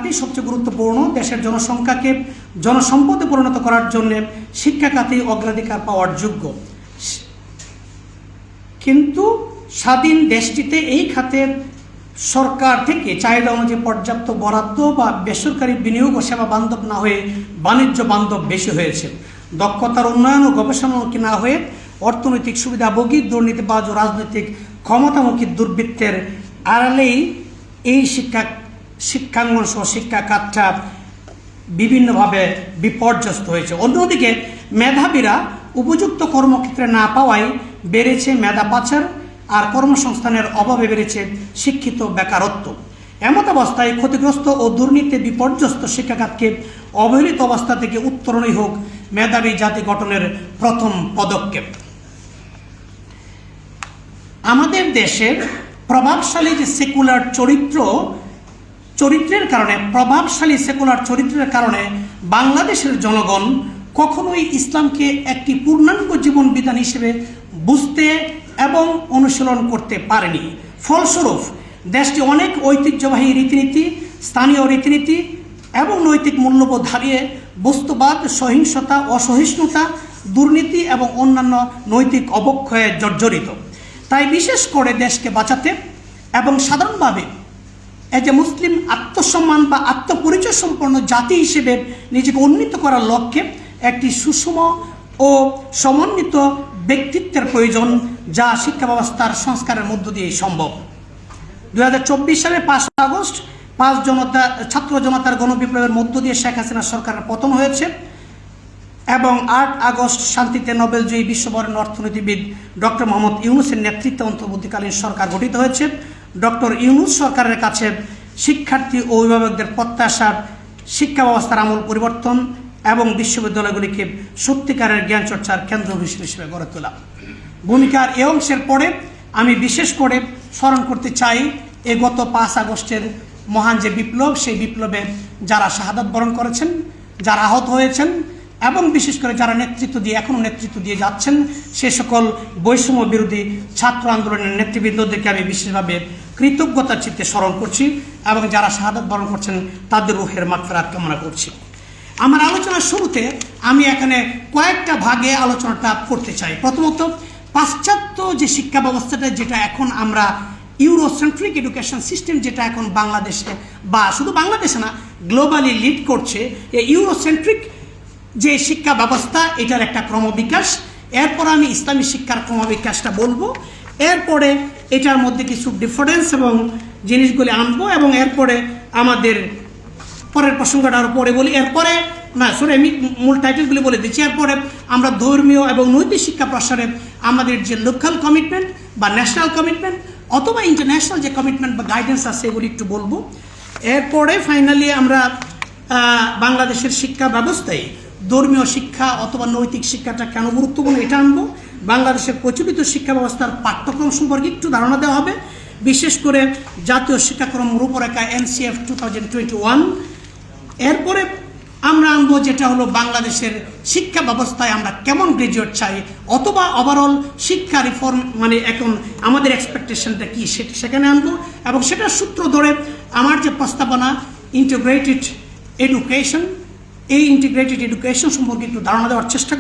খাতই সবচেয়ে গুরুত্বপূর্ণ। দেশের জনসংখ্যাকে জনসম্পদে পরিণত করার জন্য শিক্ষা খাতেই অগ্রাধিকার পাওয়ার যোগ্য। কিন্তু স্বাধীন দেশটিতে এই খাতের সরকার থেকে চাহিদা অনুযায়ী পর্যাপ্ত বরাদ্দ বা বেসরকারি বিনিয়োগ ও সেবা বান্ধব না হয়ে বাণিজ্য বান্ধব বেশি হয়েছে। দক্ষতার উন্নয়ন ও গবেষণামুখী না হয়ে অর্থনৈতিক সুবিধাভোগী, দুর্নীতিবাজ ও রাজনৈতিক ক্ষমতামুখী দুর্বৃত্তের আড়ালেই এই শিক্ষাঙ্গন সহ শিক্ষা খাতটা বিভিন্নভাবে বিপর্যস্ত হয়েছে। অন্যদিকে মেধাবীরা উপযুক্ত কর্মক্ষেত্রে না পাওয়ায় বেড়েছে মেধা পাচার, আর কর্মসংস্থানের অভাবে বেড়েছে শিক্ষিত বেকারত্ব। এমত অবস্থায় ক্ষতিগ্রস্ত ও দুর্নীতি বিপর্যস্ত শিক্ষাখাতকে অবহেলিত অবস্থা থেকে উত্তরণই হোক মেধাবী জাতি গঠনের প্রথম পদক্ষেপ। আমাদের দেশের প্রভাবশালী যে সেকুলার চরিত্রের কারণে বাংলাদেশের জনগণ কখনোই ইসলামকে একটি পূর্ণাঙ্গ জীবন বিধান হিসেবে বুঝতে এবং অনুশীলন করতে পারেনি। ফলস্বরূপ দেশটি অনেক ঐতিহ্যবাহী রীতিনীতি, স্থানীয় রীতিনীতি এবং নৈতিক মূল্যবোধ হারিয়ে বস্তুবাদ, সহিংসতা, অসহিষ্ণুতা, দুর্নীতি এবং অন্যান্য নৈতিক অবক্ষয়ে জর্জরিত। তাই বিশেষ করে দেশকে বাঁচাতে এবং সাধারণভাবে এজ এ মুসলিম আত্মসম্মান বা আত্মপরিচয় সম্পন্ন জাতি হিসেবে নিজেকে উন্নীত করার লক্ষ্যে একটি সুষম ও সমন্বিত ব্যক্তিত্বের প্রয়োজন, যা শিক্ষা ব্যবস্থার সংস্কারের মধ্য দিয়ে সম্ভব। 2024 সালের 5 আগস্ট ছাত্র জনতার গণবিপ্লবের মধ্য দিয়ে শেখ হাসিনা সরকারের পতন হয়েছে এবং 8 আগস্ট শান্তিতে নোবেলজয়ী বিশ্ববরেণ্য অর্থনীতিবিদ ডক্টর মোহাম্মদ ইউনূসের নেতৃত্বে অন্তর্বর্তীকালীন সরকার গঠিত হয়েছে। ডক্টর ইউনূস সরকারের কাছে শিক্ষার্থী ও অভিভাবকদের প্রত্যাশা শিক্ষা ব্যবস্থার আমূল পরিবর্তন এবং বিশ্ববিদ্যালয়গুলিকে সত্যিকারের জ্ঞান চর্চার কেন্দ্র হিসেবে গড়ে তোলা। ভূমিকার এ অংশের পরে আমি বিশেষ করে স্মরণ করতে চাই গত 5 আগস্টের মহান যে বিপ্লব, সেই বিপ্লবে যারা শাহাদাত বরণ করেছেন, যারা আহত হয়েছেন এবং বিশেষ করে যারা এখনও নেতৃত্ব দিয়ে যাচ্ছেন, সে সকল বৈষম্য বিরোধী ছাত্র আন্দোলনের নেতৃবৃন্দদেরকে আমি বিশেষভাবে কৃতজ্ঞতার চিত্তে স্মরণ করছি এবং যারা শাহাদাত বরণ করছেন তাদের রূহের মাগফিরাত কামনা করছি। আমার আলোচনার শুরুতে আমি এখানে কয়েকটা ভাগে আলোচনাটা করতে চাই। প্রথমত, পাশ্চাত্য যে শিক্ষা ব্যবস্থাটা, যেটা এখন আমরা ইউরোসেন্ট্রিক এডুকেশন সিস্টেম, যেটা এখন বাংলাদেশে বা শুধু বাংলাদেশে না গ্লোবালি লিড করছে, এই ইউরোসেন্ট্রিক যে শিক্ষা ব্যবস্থা, এটার একটা ক্রমবিকাশ। এরপর আমি ইসলামী শিক্ষার ক্রমবিকাশটা বলবো, এরপরে এটার মধ্যে কিছু ডিফারেন্স এবং জিনিসগুলি আনবো এবং এরপরে আমাদের পরের প্রসঙ্গটা আরও পরে বলি। এরপরে আমি মূল টাইটেলগুলি বলে দিচ্ছি। এরপরে আমরা ধর্মীয় এবং নৈতিক শিক্ষা প্রসারে আমাদের যে লোকাল কমিটমেন্ট বা ন্যাশনাল কমিটমেন্ট অথবা ইন্টারন্যাশনাল যে কমিটমেন্ট বা গাইডেন্স আছে এগুলি একটু বলবো। এরপরে ফাইনালি আমরা বাংলাদেশের শিক্ষা ব্যবস্থায় ধর্মীয় শিক্ষা অথবা নৈতিক শিক্ষাটা কেন গুরুত্বপূর্ণ এটা আনবো। বাংলাদেশের প্রচলিত শিক্ষা ব্যবস্থার পাঠ্যক্রম সম্পর্কে একটু ধারণা দেওয়া হবে, বিশেষ করে জাতীয় শিক্ষাক্রম রূপরেখা NCF 2021। এরপরে আমরা আনবো যেটা হলো বাংলাদেশের শিক্ষা ব্যবস্থায় আমরা কেমন গ্রাজুয়েট চাই অথবা ওভারঅল শিক্ষা রিফর্ম এখন আমাদের এক্সপেকটেশনটা কি সেখানে আনবো এবং সেটার সূত্র ধরে আমার যে প্রস্তাবনা ইন্টিগ্রেটেড এডুকেশন, এই ইন্টিগ্রেটেড এডুকেশন সম্পর্কে একটু ধারণা দেওয়ার চেষ্টা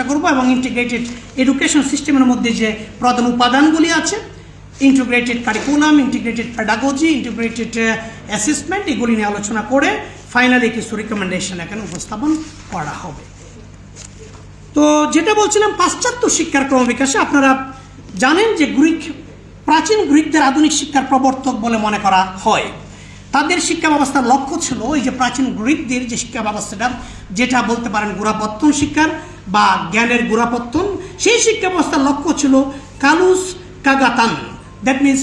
করব এবং ইন্টিগ্রেটেড এডুকেশন সিস্টেমের মধ্যে যে প্রধান উপাদানগুলি আছে, integrated curriculum, integrated pedagogy, integrated assessment, এগুলি নিয়ে আলোচনা করে ফাইনালি কিছু রিকমেন্ডেশন এখানে উপস্থাপন করা হবে। তো যেটা বলছিলাম, পাশ্চাত্য শিক্ষার ক্রমবিকাশে আপনারা জানেন যে প্রাচীন গ্রিকদের আধুনিক শিক্ষার প্রবর্তক বলে মনে করা হয়। তাদের শিক্ষা ব্যবস্থার লক্ষ্য ছিল এই যে প্রাচীন গ্রিকদের যে শিক্ষা ব্যবস্থাটা, যেটা বলতে পারেন গোড়াপত্তন শিক্ষার বা জ্ঞানের গোড়াপত্তন, সেই শিক্ষা ব্যবস্থার লক্ষ্য ছিল কালুস কাগাতান, that means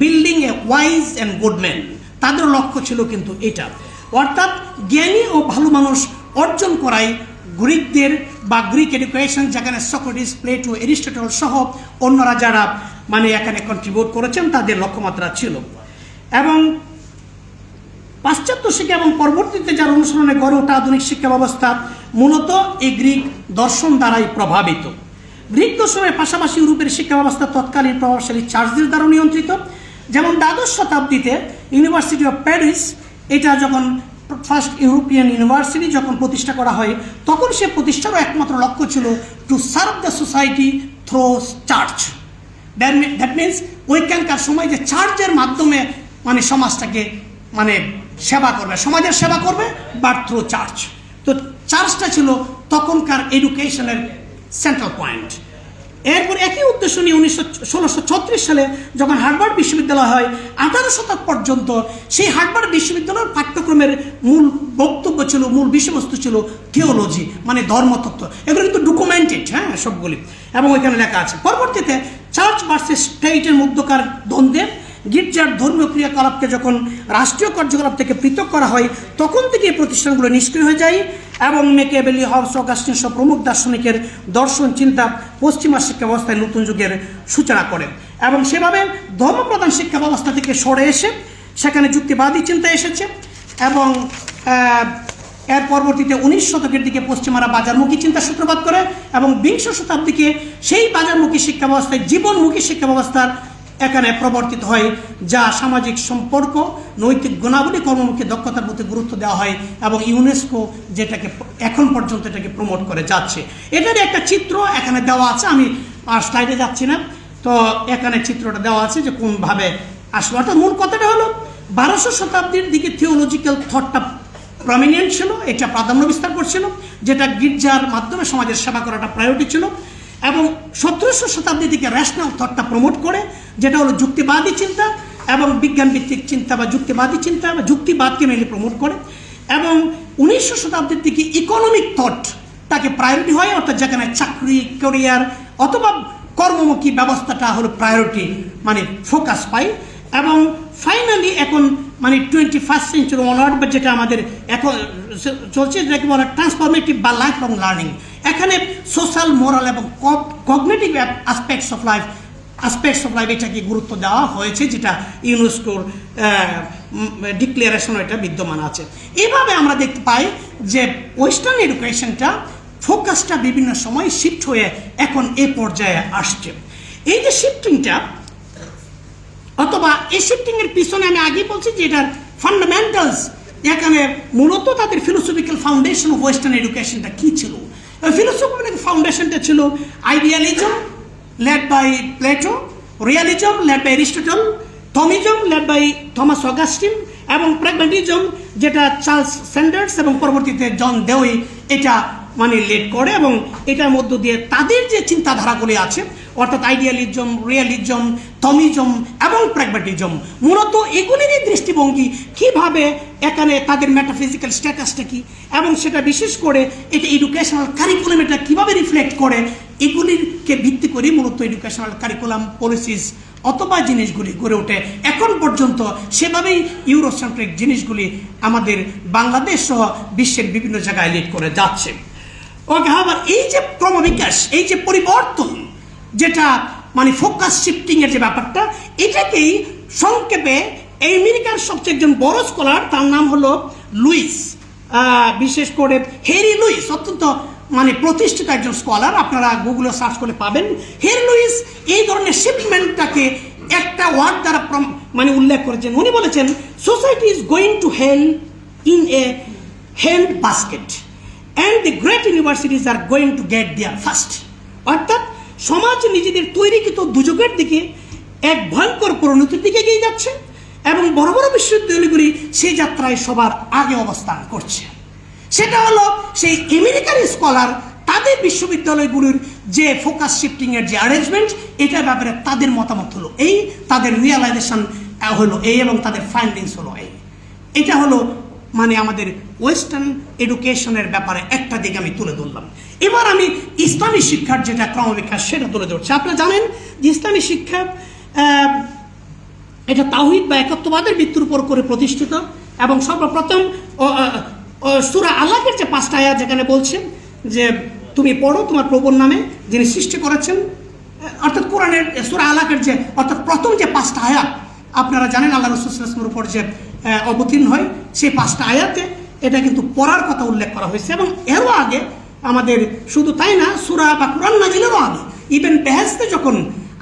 building a wise and good man. তাদের লক্ষ্য ছিল কিন্তু এটা, অর্থাৎ জ্ঞানী ও ভালো মানুষ অর্জন করাই গ্রিকদের বা গ্রিক এডুকেশন, যেখানে সক্রেটিস, প্লেটো, এরিস্টটল সহ অন্যরা যারা এখানে কন্ট্রিবিউট করেছেন তাদের লক্ষ্যমাত্রা ছিল। এবং পাশ্চাত্য শিক্ষা এবং পরবর্তীতে যার অনুসরণে গড়ে ওঠা আধুনিক শিক্ষা ব্যবস্থা মূলত এই গ্রিক দর্শন দ্বারাই প্রভাবিত। গ্রিক দর্শনের পাশাপাশি ইউরোপের শিক্ষা ব্যবস্থা তৎকালীন প্রভাবশালী চার্চদের দ্বারা নিয়ন্ত্রিত। যেমন দ্বাদশ শতাব্দীতে ইউনিভার্সিটি অফ প্যারিস, এটা যখন ফার্স্ট ইউরোপিয়ান ইউনিভার্সিটি যখন প্রতিষ্ঠা করা হয়, তখন সে প্রতিষ্ঠারও একমাত্র লক্ষ্য ছিল to serve the society through church. That means ওইখানকার সময় যে চার্চের মাধ্যমে মানে সমাজটাকে মানে সেবা করবে, সমাজের সেবা করবে, বাট থ্রু চার্চ। তো চার্চটা ছিল তখনকার এডুকেশনের সেন্ট্রাল পয়েন্ট। এরপর একই উদ্দেশ্য নিয়ে 1636 সালে যখন হার্ভার্ড বিশ্ববিদ্যালয় হয়, 18 শতক পর্যন্ত সেই হার্ভার্ড বিশ্ববিদ্যালয়ের পাঠ্যক্রমের মূল বক্তব্য ছিল, মূল বিষয়বস্তু ছিল থিওলজি, মানে ধর্মতত্ত্ব। এগুলো কিন্তু ডকুমেন্টেড, হ্যাঁ, সবগুলি, এবং ওইখানে লেখা আছে। পরবর্তীতে চার্চ ভার্সেস স্টেটের মধ্যকার দ্বন্দ্বে গির্জার ধর্মীয় ক্রিয়াকলাপকে যখন রাষ্ট্রীয় কার্যকলাপ থেকে পৃথক করা হয়, তখন থেকে এই প্রতিষ্ঠানগুলো নিষ্ক্রিয় হয়ে যায় এবং মেকিয়াভেলি, হবস, অগাস্টিন সহ প্রমুখ দার্শনিকের দর্শন চিন্তা পশ্চিমা শিক্ষা ব্যবস্থায় নতুন যুগের সূচনা করে। এবং সেভাবে ধর্মপ্রধান শিক্ষা ব্যবস্থা থেকে সরে এসে সেখানে যুক্তিবাদী চিন্তা এসেছে। এবং এর পরবর্তীতে 19 শতকের দিকে পশ্চিমারা বাজারমুখী চিন্তা সূত্রপাত করে এবং 20 শতাব্দীকে সেই বাজারমুখী শিক্ষা ব্যবস্থায় জীবনমুখী শিক্ষা ব্যবস্থার এখানে প্রবর্তিত হয়, যা সামাজিক সম্পর্ক, নৈতিক গুণাবলী, কর্মমুখী দক্ষতার প্রতি গুরুত্ব দেওয়া হয় এবং ইউনেস্কো যেটাকে এখন পর্যন্ত এটাকে প্রমোট করে যাচ্ছে। এটার একটা চিত্র এখানে দেওয়া আছে, আমি আর স্লাইডে যাচ্ছি না। তো এখানে চিত্রটা দেওয়া আছে যে কোনভাবে আসলো। অর্থাৎ মূল কথাটা হলো 1200 শতাব্দীর দিকে থিওলজিক্যাল থটটা প্রমিনেন্ট ছিল, এটা প্রাধান্য বিস্তার করছিল, যেটা গির্জার মাধ্যমে সমাজের সেবা করাটা প্রায়োরিটি ছিল। এবং 1700 শতাব্দী থেকে রেশনাল থটটা প্রমোট করে, যেটা হলো যুক্তিবাদী চিন্তা এবং বিজ্ঞানভিত্তিক চিন্তা বা যুক্তিবাদী চিন্তা বা যুক্তিবাদকে মেনলি প্রমোট করে। এবং 1900 শতাব্দীর দিকে ইকোনমিক থট তাকে প্রায়োরিটি হয়, অর্থাৎ যেখানে চাকরি, ক্যারিয়ার অথবা কর্মমুখী ব্যবস্থাটা হলো প্রায়োরিটি, মানে ফোকাস পায়। এবং ফাইনালি এখন মানে 21st সেঞ্চুরি অনওয়ার্ড, বা যেটা আমাদের এখন চলছে, যেটাকে বলা ট্রান্সফরমেটিভ বা লাইফ লং লার্নিং, এখানে সোশ্যাল, মোরাল এবং কগনিটিভ অ্যাসপেক্টস অফ লাইফ এটাকে গুরুত্ব দেওয়া হয়েছে, যেটা ইউনেস্কোর ডিক্লারেশন এটা বিদ্যমান আছে। এইভাবে আমরা দেখতে পাই যে ওয়েস্টার্ন এডুকেশনটা ফোকাসটা বিভিন্ন সময় শিফট হয়ে এখন এই পর্যায়ে আসছে। এই যে শিফটিংটা, অথবা এই শিফটিংয়ের পিছনে আমি আগেই বলছি যে এটার ফান্ডামেন্টালস, এখানে মূলত তাদের ফিলোসফিক্যাল ফাউন্ডেশন অফ ওয়েস্টার্ন এডুকেশনটা কী ছিল। ফিলোসফিক্যাল ফাউন্ডেশনটা ছিল idealism led by Plato, realism led by Aristotle, Thomism led by Thomas Augustine, এবং প্র্যাগম্যাটিজম যেটা চার্লস স্যান্ডার্স এবং পরবর্তীতে জন ডেউই এটা মানে লিড করে। এবং এটার মধ্য দিয়ে তাদের যে চিন্তাধারাগুলি আছে, অর্থাৎ আইডিয়ালিজম, রিয়ালিজম, থমিজম এবং প্র্যাগম্যাটিজম, মূলত এগুলিরই দৃষ্টিভঙ্গি কীভাবে এখানে তাদের মেটাফিজিক্যাল স্ট্যাটাসটা কী, এবং সেটা বিশেষ করে এটা এডুকেশনাল কারিকুলাম এটা কীভাবে রিফ্লেক্ট করে, এগুলিকে ভিত্তি করে মূলত এডুকেশনাল কারিকুলাম, পলিসিস অথবা জিনিসগুলি গড়ে ওঠে। এখন পর্যন্ত সেভাবেই ইউরোসেন্ট্রিক জিনিসগুলি আমাদের বাংলাদেশ সহ বিশ্বের বিভিন্ন জায়গায় লিড করে যাচ্ছে। ওকে, আবার এই যে ক্রমবিকাশ, এই যে পরিবর্তন, যেটা মানে ফোকাস শিফটিংয়ের যে ব্যাপারটা, এটাকেই সংক্ষেপে এই আমেরিকার সবচেয়ে একজন বড় স্কলার, তার নাম হলো লুইস, বিশেষ করে হেরি লুইস, অত্যন্ত মানে প্রতিষ্ঠিত একজন স্কলার, আপনারা গুগলে সার্চ করে পাবেন। হেরি লুইস এই ধরনের শিপমেন্টটাকে একটা ওয়ার্ড দ্বারা মানে উল্লেখ করেছেন। উনি বলেছেন, society is going to hell in a hand basket and the great universities are going to get there first. অর্থাৎ সমাজ নিজেদের তৈরিকৃত দুযোগের দিকে এক ভয়ঙ্কর পরিণতির দিকে এগিয়ে যাচ্ছে এবং বড় বড় বিশ্ববিদ্যালয়গুলি সেই যাত্রায় সবার আগে অবস্থান করছে। সেটা হলো সেই আমেরিকার স্কলার, তাদের বিশ্ববিদ্যালয়গুলির যে ফোকাস শিফটিংয়ের যে অ্যারেঞ্জমেন্ট, এটার ব্যাপারে তাদের মতামত হলো এই, তাদের রিয়েলাইজেশন হলো এই, এবং তাদের ফাইন্ডিংস হলো এই। এটা হলো মানে আমাদের ওয়েস্টার্ন এডুকেশনের ব্যাপারে একটা দিক আমি তুলে ধরলাম। এবার আমি ইসলামী শিক্ষার যেটা ক্রমবিকাশ সেটা তুলে ধরছি। আপনারা জানেন যে ইসলামী শিক্ষা এটা তাওহীদ বা একত্ববাদের ভিত্তির উপর করে প্রতিষ্ঠিত, এবং সর্বপ্রথম সূরা আলাকের যে 5টা আয়াত যেখানে বলছেন যে তুমি পড়ো তোমার প্রভুর নামে যিনি সৃষ্টি করেছেন, অর্থাৎ কোরআনের সূরা আলাকের যে অর্থাৎ প্রথম যে 5টা আয়াত আপনারা জানেন আল্লাহ রাসূল সাল্লাল্লাহু আলাইহি ওয়াসাল্লামের উপর যে অবতীর্ণ হয়, সেই 5টা আয়াতে এটা কিন্তু পড়ার কথা উল্লেখ করা হয়েছে। এবং এরও আগে আমাদের শুধু তাই না, সূরা বা কোরআন নাজিলেরও আগে ইবন বেহেশতে যখন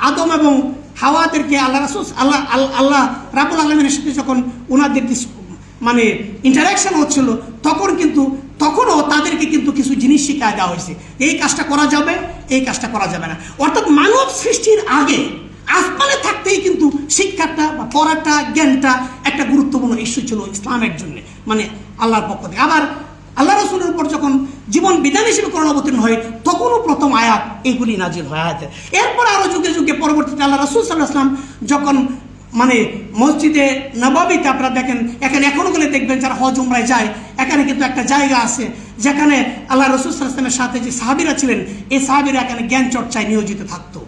আদম এবং হাওয়াদেরকে আল্লাহ রাসূল আল্লাহ রাব্বুল আলামিনের সাথে যখন ওনাদের মানে ইন্টারাকশন হচ্ছিল, তখনও তাদেরকে কিন্তু কিছু জিনিস শিক্ষা দেওয়া হয়েছে, এই কাজটা করা যাবে, এই কাজটা করা যাবে না। অর্থাৎ মানব সৃষ্টির আগে আসমানে থাকতেই কিন্তু শিক্ষাটা বা পড়াটা, জ্ঞানটা একটা গুরুত্বপূর্ণ ইস্যু ছিল ইসলামের জন্য, মানে আল্লাহর পক্ষ থেকে। আবার আল্লাহ রাসূলের উপর যখন জীবন বিধান হিসেবে কোরআন অবতীর্ণ হয়, তখনও প্রথম আয়াত এইগুলি নাজিল হয় আয়াতে। এরপর আরও যুগে যুগে পরবর্তীতে আল্লাহ রাসূল সাল্লাল্লাহু আলাইহি ওয়াসাল্লাম যখন মানে মসজিদে নববীতে আপনারা দেখেন, এখানে এখনো গেলে দেখবেন যারা হজ উমরায় যায়, এখানে কিন্তু একটা জায়গা আছে যেখানে আল্লাহ রাসূল সাল্লাল্লাহু আলাইহি ওয়াসাল্লামের সাথে যে সাহাবীরা ছিলেন, এই সাহাবীরা এখানে জ্ঞান চর্চায় নিয়োজিত থাকতো।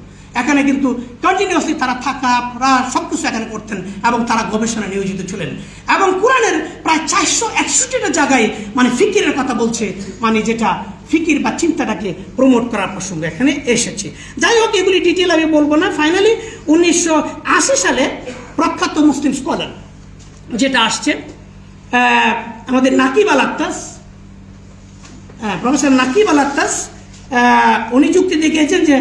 এখানে কিন্তু কন্টিনিউয়াসলি তারা থাকা প্রায় সব কিছু এখানে করতেন এবং তারা গবেষণায় নিয়োজিত ছিলেন। এবং কোরআনের প্রায় 461টা জায়গায় মানে ফিকিরের কথা বলছে, মানে যেটা ফিকির বা চিন্তাটাকে প্রমোট করার প্রসঙ্গ এখানে এসেছে। যাই হোক, এগুলি ডিটেল আমি বলবো না। ফাইনালি 1980 সালে প্রখ্যাত মুসলিম স্কলার যেটা আসছে, আমাদের নাকিব আল আক্তাস, প্রফেসর নাকিব আল আক্তাস, উনি যুক্তি দেখিয়েছেন যে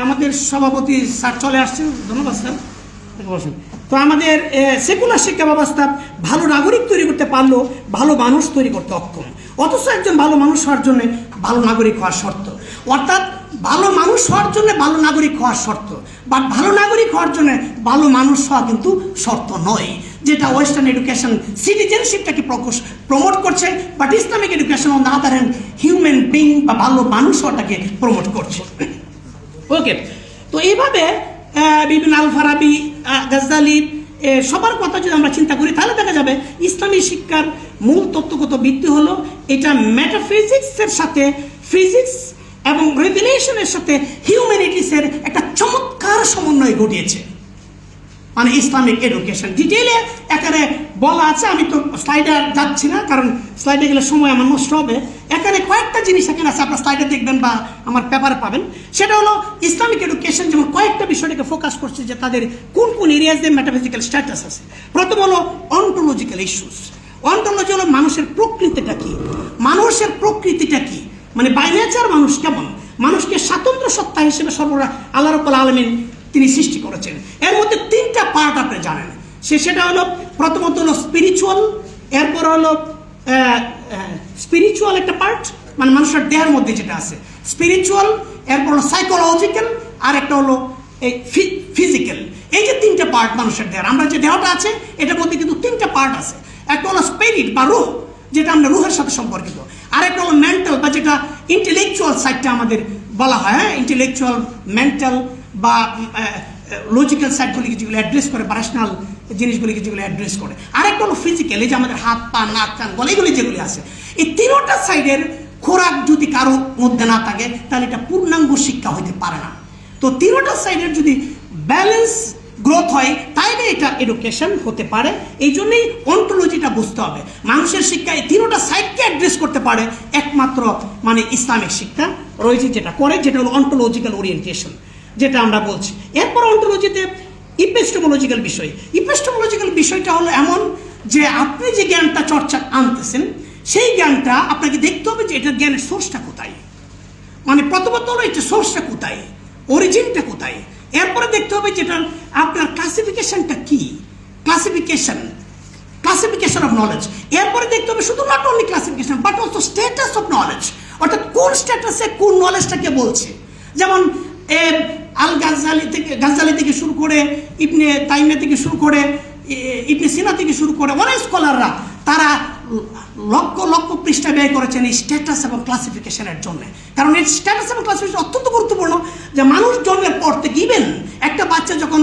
আমাদের সভাপতি স্যার চলে আসছেন, ধন্যবাদ স্যার, বসেন। তো আমাদের সেকুলার শিক্ষা ব্যবস্থা ভালো নাগরিক তৈরি করতে পারলেও ভালো মানুষ তৈরি করতে অক্ষম। অথচ একজন ভালো মানুষ হওয়ার জন্য ভালো নাগরিক হওয়ার শর্ত, অর্থাৎ ভালো মানুষ হওয়ার জন্য ভালো নাগরিক হওয়ার শর্ত, বাট ভালো নাগরিক হওয়ার জন্য ভালো মানুষ হওয়া কিন্তু শর্ত নয়, যেটা ওয়েস্টার্ন এডুকেশন সিটিজেনশিপটাকে প্রমোট করছে, but Islamic education on the other hand human being বা ভালো মানুষ হওয়াটাকে প্রমোট করছে। ওকে, তো এইভাবে বিভিন্ন আল ফারাবি, গাজ্জালি সবার কথা যদি আমরা চিন্তা করি, তাহলে দেখা যাবে ইসলামী শিক্ষার মূল তত্ত্বগত ভিত্তি হলো এটা মেটাফিজিক্সের সাথে ফিজিক্স এবং রেভেলেশনের সাথে হিউম্যানিটিসের একটা চমৎকার সমন্বয় ঘটিয়েছে, মানে ইসলামিক এডুকেশন। ডিটেইলে এখানে বলা আছে, আমি তো স্লাইডে যাচ্ছি না, কারণ স্লাইডে গেলে সময় আমার নষ্ট হবে। এখানে কয়েকটা জিনিস এখানে আছে, আপনার স্লাইডে দেখবেন বা আমার পেপারে পাবেন। সেটা হলো ইসলামিক এডুকেশন যেমন কয়েকটা বিষয়টাকে ফোকাস করছে যে তাদের কোন কোন এরিয়াজে মেটাফিজিক্যাল স্ট্যাটাস আছে। প্রথম হলো অন্টোলজিক্যাল ইস্যুস। অন্টোলজি হলো মানুষের প্রকৃতিটা কি, মানুষের প্রকৃতিটা কি, মানে বাই নেচার মানুষ কেমন, মানুষকে স্বাতন্ত্র সত্তা হিসেবে সর্বদা আল্লাহ রাব্বুল আলামিন তিনি সৃষ্টি করেছেন। এর মধ্যে 3টা পার্ট আপনি জানেন, সেটা হলো প্রথমত হলো স্পিরিচুয়াল, এরপর হলো স্পিরিচুয়াল একটা পার্ট, মানে মানুষের দেহের মধ্যে যেটা আছে স্পিরিচুয়াল, এরপর হলো সাইকোলজিক্যাল, আর একটা হলো এই ফিজিক্যাল। এই যে 3টা পার্ট মানুষের দেহের, আমরা যে দেহটা আছে এটার মধ্যে কিন্তু 3টা পার্ট আছে। একটা হলো স্পিরিট বা রুহ, যেটা আমরা রুহের সাথে সম্পর্কিত, আর একটা হলো মেন্টাল বা যেটা ইন্টেলেকচুয়াল সাইডটা আমাদের বলা হয়, হ্যাঁ, ইন্টেলেকচুয়াল, মেন্টাল বা লজিক্যাল সাইডগুলিকে যেগুলো অ্যাড্রেস করে, বা রেশনাল জিনিসগুলিকে যেগুলো অ্যাড্রেস করে। আরেকটা হলো ফিজিক্যাল, এই যে আমাদের হাত পা নাক কান গলা এগুলি যেগুলি আছে। এই 3টা সাইডের খোরাক যদি কারো মধ্যে না থাকে তাহলে এটা পূর্ণাঙ্গ শিক্ষা হইতে পারে না। তো 3টা সাইডের যদি ব্যালেন্স গ্রোথ হয় তাইলে এটা এডুকেশন হতে পারে। এই জন্যই অন্টোলজিটা বুঝতে হবে। মানুষের শিক্ষা এই 3টা সাইডকে অ্যাড্রেস করতে পারে একমাত্র মানে ইসলামিক শিক্ষা রয়েছে, যেটা করে, যেটা হলো অন্টোলজিক্যাল ওরিয়েন্টেশন, যেটা আমরা বলছি। এরপর অন্টোলজিতে ইপিস্টেমোলজিক্যাল বিষয়। ইপিস্টেমোলজিক্যাল বিষয়টা হলো এমন যে আপনি যে জ্ঞানটা চর্চা আনতেছেন সেই জ্ঞানটা আপনাকে দেখতে হবে যে এটার জ্ঞানের সোর্সটা কোথায়, মানে প্রথমত হলো এটা সোর্সটা কোথায়, অরিজিনটা কোথায়। এরপরে দেখতে হবে যেটা আপনার ক্লাসিফিকেশনটা কি, ক্লাসিফিকেশন অফ নলেজ। এরপরে দেখতে হবে শুধু not only classification but also status of knowledge, অর্থাৎ কোন স্ট্যাটাসে কোন নলেজটাকে বলছে। যেমন আল গাজ্জালি থেকে শুরু করে, ইবনে তাইমিয়া থেকে শুরু করে, ইবনে সিনা থেকে শুরু করে অনেক স্কলাররা তারা লক্ষ লক্ষ পৃষ্ঠা ব্যয় করেছেন এই স্ট্যাটাস এবং ক্লাসিফিকেশনের জন্য। কারণ এই স্ট্যাটাস এবং ক্লাসিফিকেশন অত্যন্ত গুরুত্বপূর্ণ, যে মানুষ জন্মের পর থেকে ইভেন একটা বাচ্চা যখন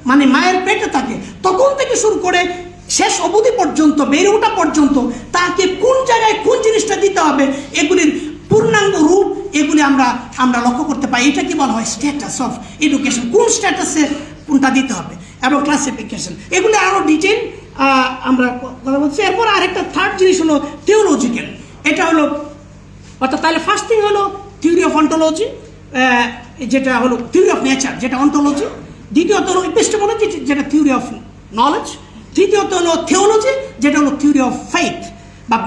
মানে মায়ের পেটে থাকে তখন থেকে শুরু করে শেষ অবধি পর্যন্ত, বেড়ে ওঠা পর্যন্ত তাকে কোন জায়গায় কোন জিনিসটা দিতে হবে এগুলির পূর্ণাঙ্গ রূপ এগুলি আমরা লক্ষ্য করতে পাই। এটা কি বলা হয় স্ট্যাটাস অফ এডুকেশন, কোন স্ট্যাটাসে কোনটা দিতে হবে, এবং ক্লাসিফিকেশন, এগুলি আরও ডিটেল আমরা কথা বলছি। এরপর আরেকটা থার্ড জিনিস হলো থিওলজিক্যাল। এটা হলো অর্থাৎ তাহলে ফার্স্ট থিং হলো থিওরি অফ অন্টোলজি, যেটা হলো থিওরি অফ নেচার, যেটা অন্টোলজি। দ্বিতীয়ত হলো এপিস্টেমোলজি, যেটা থিওরি অফ নলেজ। তৃতীয়ত হলো থিওলজি, যেটা হলো থিওরি অফ ফেইথ বা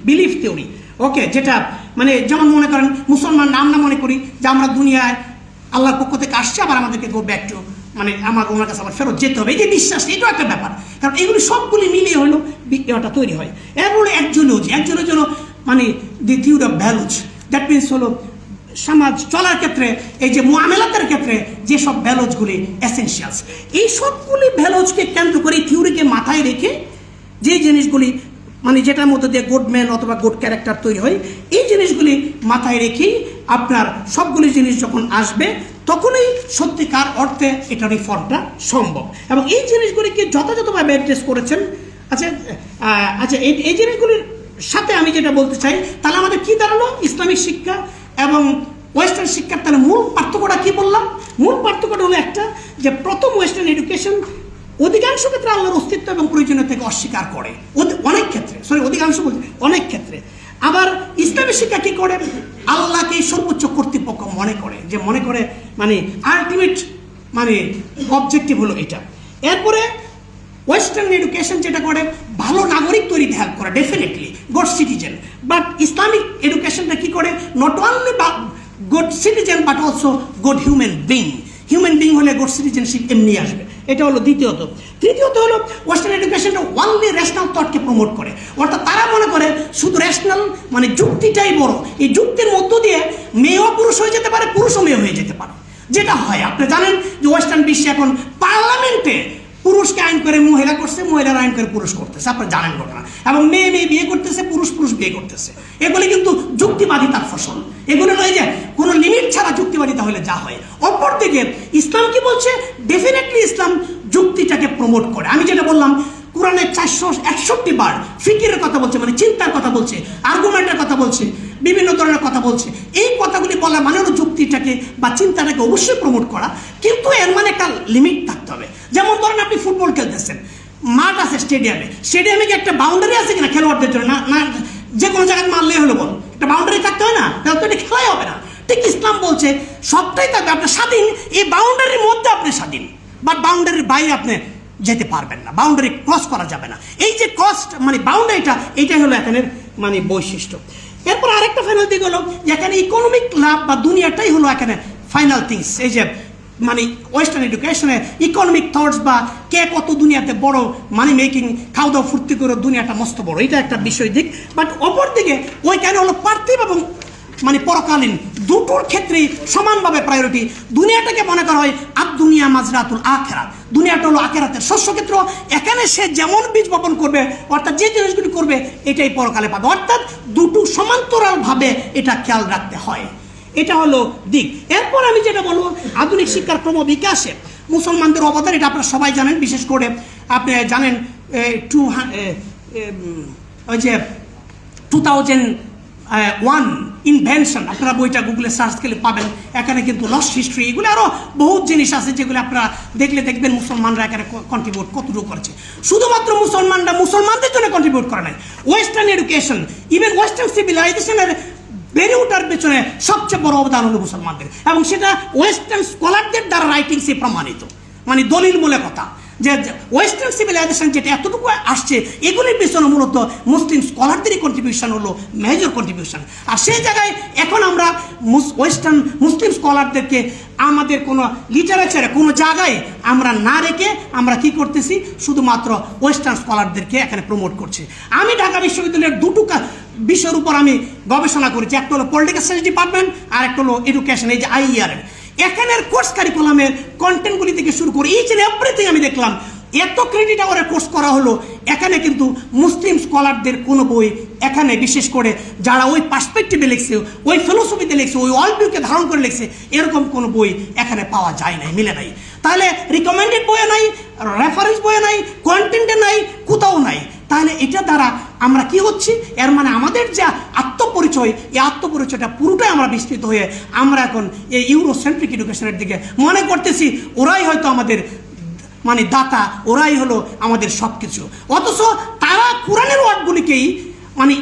বিলিফ থিওরি। ওকে, যেটা মানে যেমন মনে করেন মুসলমান আমরা মনে করি যে আমরা দুনিয়ায় আল্লাহর পক্ষ থেকে আসছে, আবার আমাদেরকে গো ব্যাক টু মানে ওনার কাছে আবার ফেরত যেতে হবে, এই যে বিশ্বাস, এটাও একটা ব্যাপার। কারণ এগুলি সবগুলি মিলিয়ে হলো এটা তৈরি হয়। এরপরে একজনের জন্য মানে দি theory of values, that means হলো সমাজ চলার ক্ষেত্রে এই যে মুআমেলাতের ক্ষেত্রে যেসব ভ্যালুজগুলি এসেনশিয়ালস, এই সবগুলি ভ্যালুজকে কেন্দ্র করে থিওরিকে মাথায় রেখে যে জিনিসগুলি মানে যেটার মধ্যে দিয়ে গুড ম্যান অথবা গুড ক্যারেক্টার তৈরি হয়, এই জিনিসগুলি মাথায় রেখেই আপনার সবগুলি জিনিস যখন আসবে তখনই সত্যিকার অর্থে এটা রিফর্মটা সম্ভব। এবং এই জিনিসগুলিকে যথাযথভাবে অ্যাড্রেস করেছেন। আচ্ছা আচ্ছা এই জিনিসগুলির সাথে আমি যেটা বলতে চাই, তাহলে আমাদের কি দাঁড়ালো ইসলামিক শিক্ষা এবং ওয়েস্টার্ন শিক্ষার তাহলে মূল পার্থক্যটা কি বললাম? মূল পার্থক্যটা হলো একটা, যে প্রথম ওয়েস্টার্ন এডুকেশন অধিকাংশ ক্ষেত্রে আল্লাহর অস্তিত্ব এবং প্রয়োজনীয়তাকে অস্বীকার করে, অনেক ক্ষেত্রে, অধিকাংশ বলতে অনেক ক্ষেত্রে। আবার ইসলামী শিক্ষা কি করে? আল্লাহকে সর্বোচ্চ কর্তৃপক্ষ মনে করে, যে মনে করে মানে আলটিমেট মানে অবজেক্টিভ হলো এটা। এরপরে ওয়েস্টার্ন এডুকেশন যেটা করে ভালো নাগরিক তৈরিতে হেল্প করে, definitely good citizen. But Islamic এডুকেশনটা কি করে? Not only good citizen but also good human being. Human being হলে গুড সিটিজেনশিপ এমনি আসবে। এটা হলো দ্বিতীয়ত। তৃতীয়ত হলো ওয়েস্টার্ন এডুকেশনটা ওনলি রেশনাল থটকে প্রমোট করে, অর্থাৎ তারা মনে করে শুধু রেশনাল মানে যুক্তিটাই বড়। এই যুক্তির মধ্য দিয়ে মেয়েও পুরুষ হয়ে যেতে পারে, পুরুষও মেয়ে হয়ে যেতে পারে, যেটা হয়। আপনি জানেন যে ওয়েস্টার্ন বিশ্বে এখন পার্লামেন্টে পুরুষকে আইন করে মহিলা করছে, মহিলার আইন করে পুরুষ করতেছে, আপনি জানেন ঘটনা। এবং মেয়ে বিয়ে করতেছে, পুরুষ বিয়ে করতেছে। এগুলি কিন্তু যুক্তিবাদিতার ফসল। এগুলো নয় যে কোনো লিমিট ছাড়া যুক্তিবাদিতা হলে যা হয়। অপরদিকে ইসলাম কি বলছে? ডেফিনেটলি ইসলাম যুক্তিটাকে প্রমোট করে। আমি যেটা বললাম, কোরআনে 461 বার ফিকিরের কথা বলছে, মানে চিন্তার কথা বলছে, আর্গুমেন্টের কথা বলছে, বিভিন্ন ধরনের কথা বলছে। এই কথাগুলি বলা মানে হলো যুক্তিটাকে বা চিন্তাটাকে অবশ্যই প্রমোট করা, কিন্তু এর মানে একটা লিমিট থাকতে হবে। যেমন ধরেন আপনি ফুটবল খেলতেছেন, মাঠ আছে স্টেডিয়ামে কি একটা বাউন্ডারি আছে কিনা খেলোয়াড়দের জন্য? না, যে কোনো জায়গায় মারলেই হলো বল, একটা বাউন্ডারি থাকতে হয় না, তাহলে তো এটা খেলাই হবে না। ঠিক ইসলাম বলছে সবটাই থাকবে, আপনার স্বাধীন, এই বাউন্ডারির মধ্যে আপনি স্বাধীন, বাট বাউন্ডারির বাইরে আপনি যেতে পারবেন না, বাউন্ডারি ক্রস করা যাবে না। এই যে ক্রস মানে বাউন্ডারিটা, এইটাই হলো এখানের মানে বৈশিষ্ট্য। এরপর আরেকটা ফাইনাল দিক হলো এখানে ইকোনমিক লাভ বা দুনিয়াটাই হলো এখানে ফাইনাল থিংস। এই যে মানে ওয়েস্টার্ন এডুকেশনে ইকোনমিক থটস বা কে কত দুনিয়াতে বড় মানি মেকিং, খাওয়া দাওয়া ফুর্তি করে দুনিয়াটা মস্ত বড়, এটা একটা বিষয় দিক। বাট অপর দিকে ওইখানে হলো পার্থিব এবং মানে পরকালীন দুটোর ক্ষেত্রেই সমানভাবে প্রায়োরিটি। দুনিয়াটাকে মনে করা হয় দুনিয়া মাজরাতুল আখিরাত, দুনিয়াটা হলো আখিরাতের শস্যক্ষেত্র। এখানে সে যেমন বীজ বপন করবে, অর্থাৎ যে জিনিসগুলি করবে এটাই পরকালে পাবে, অর্থাৎ দুটো সমান্তরালভাবে এটা খেয়াল রাখতে হয়। এটা হলো দিক। এরপর আমি যেটা বলবো, আধুনিক শিক্ষার ক্রম বিকাশে মুসলমানদের অবদান, এটা আপনারা সবাই জানেন। বিশেষ করে আপনি জানেন ওই যে 2001 ইনভেনশন, আপনারা বইটা গুগলে সার্চ করলে পাবেন। এখানে কিন্তু লস্ট হিস্ট্রি, এগুলো আরও বহুত জিনিস আছে যেগুলো আপনারা দেখলে দেখবেন মুসলমানরা এখানে কন্ট্রিবিউট কতটুকু করেছে। শুধুমাত্র মুসলমানদের জন্য কন্ট্রিবিউট করে নাই, ওয়েস্টার্ন এডুকেশন, ইভেন ওয়েস্টার্ন সিভিলাইজেশনের বেড়ে ওঠার পেছনে সবচেয়ে বড় অবদান হলো মুসলমানদের, এবং সেটা ওয়েস্টার্ন স্কলারদের দ্বারা রাইটিংসে প্রমাণিত, মানে দলিল মূলে কথা যে ওয়েস্টার্ন সিভিলাইজেশন যেটা এতটুকু আসছে, এগুলির পিছনে মূলত মুসলিম স্কলারদেরই কন্ট্রিবিউশন হলো মেজর কন্ট্রিবিউশন। আর সেই জায়গায় এখন আমরা ওয়েস্টার্ন মুসলিম স্কলারদেরকে আমাদের কোনো লিটারেচারে কোনো জায়গায় আমরা না রেখে আমরা কি করতেছি, শুধুমাত্র ওয়েস্টার্ন স্কলারদেরকে এখানে প্রমোট করছি। আমি ঢাকা বিশ্ববিদ্যালয়ের দুটো বিষয়ের উপর আমি গবেষণা করেছি, একটা হলো পলিটিক্যাল সায়েন্স ডিপার্টমেন্ট আর একটা হলো এডুকেশন, এই যে IER এর। এখানের কোর্স কারিকুলামের কন্টেন্টগুলি থেকে শুরু করে ইচ এন্ড এভরিথিং আমি দেখলাম এত ক্রেডিট আওয়ারের কোর্স করা হলো। এখানে কিন্তু মুসলিম স্কলারদের কোনো বই এখানে বিশেষ করে যারা ওই পার্সপেক্টিভে লিখছে, ওই ফিলোসফিতে লিখছে, ওই ওয়ার্ল্ড ভিউকে ধারণ করে লিখছে, এরকম কোনো বই এখানে পাওয়া যায় নাই, মিলে নাই। তাহলে রিকমেন্ডেড বইয়ে নাই, রেফারেন্স বইয়ে নাই, কন্টেন্টে নাই, কোথাও নাই। তাহলে এটা দ্বারা আমরা কি হচ্ছি, এর মানে আমাদের যা আত্মপরিচয়, এই আত্মপরিচয়টা পুরোটাই আমরা বিস্তৃত হয়ে আমরা এখন এই ইউরোসেন্ট্রিক এডুকেশনের দিকে মনে করতেছি ওরাই হয়তো আমাদের মানে দাতা, ওরাই হলো আমাদের সব কিছু। অথচ তারা কোরআনের ওয়ার্ডগুলিকেই মানে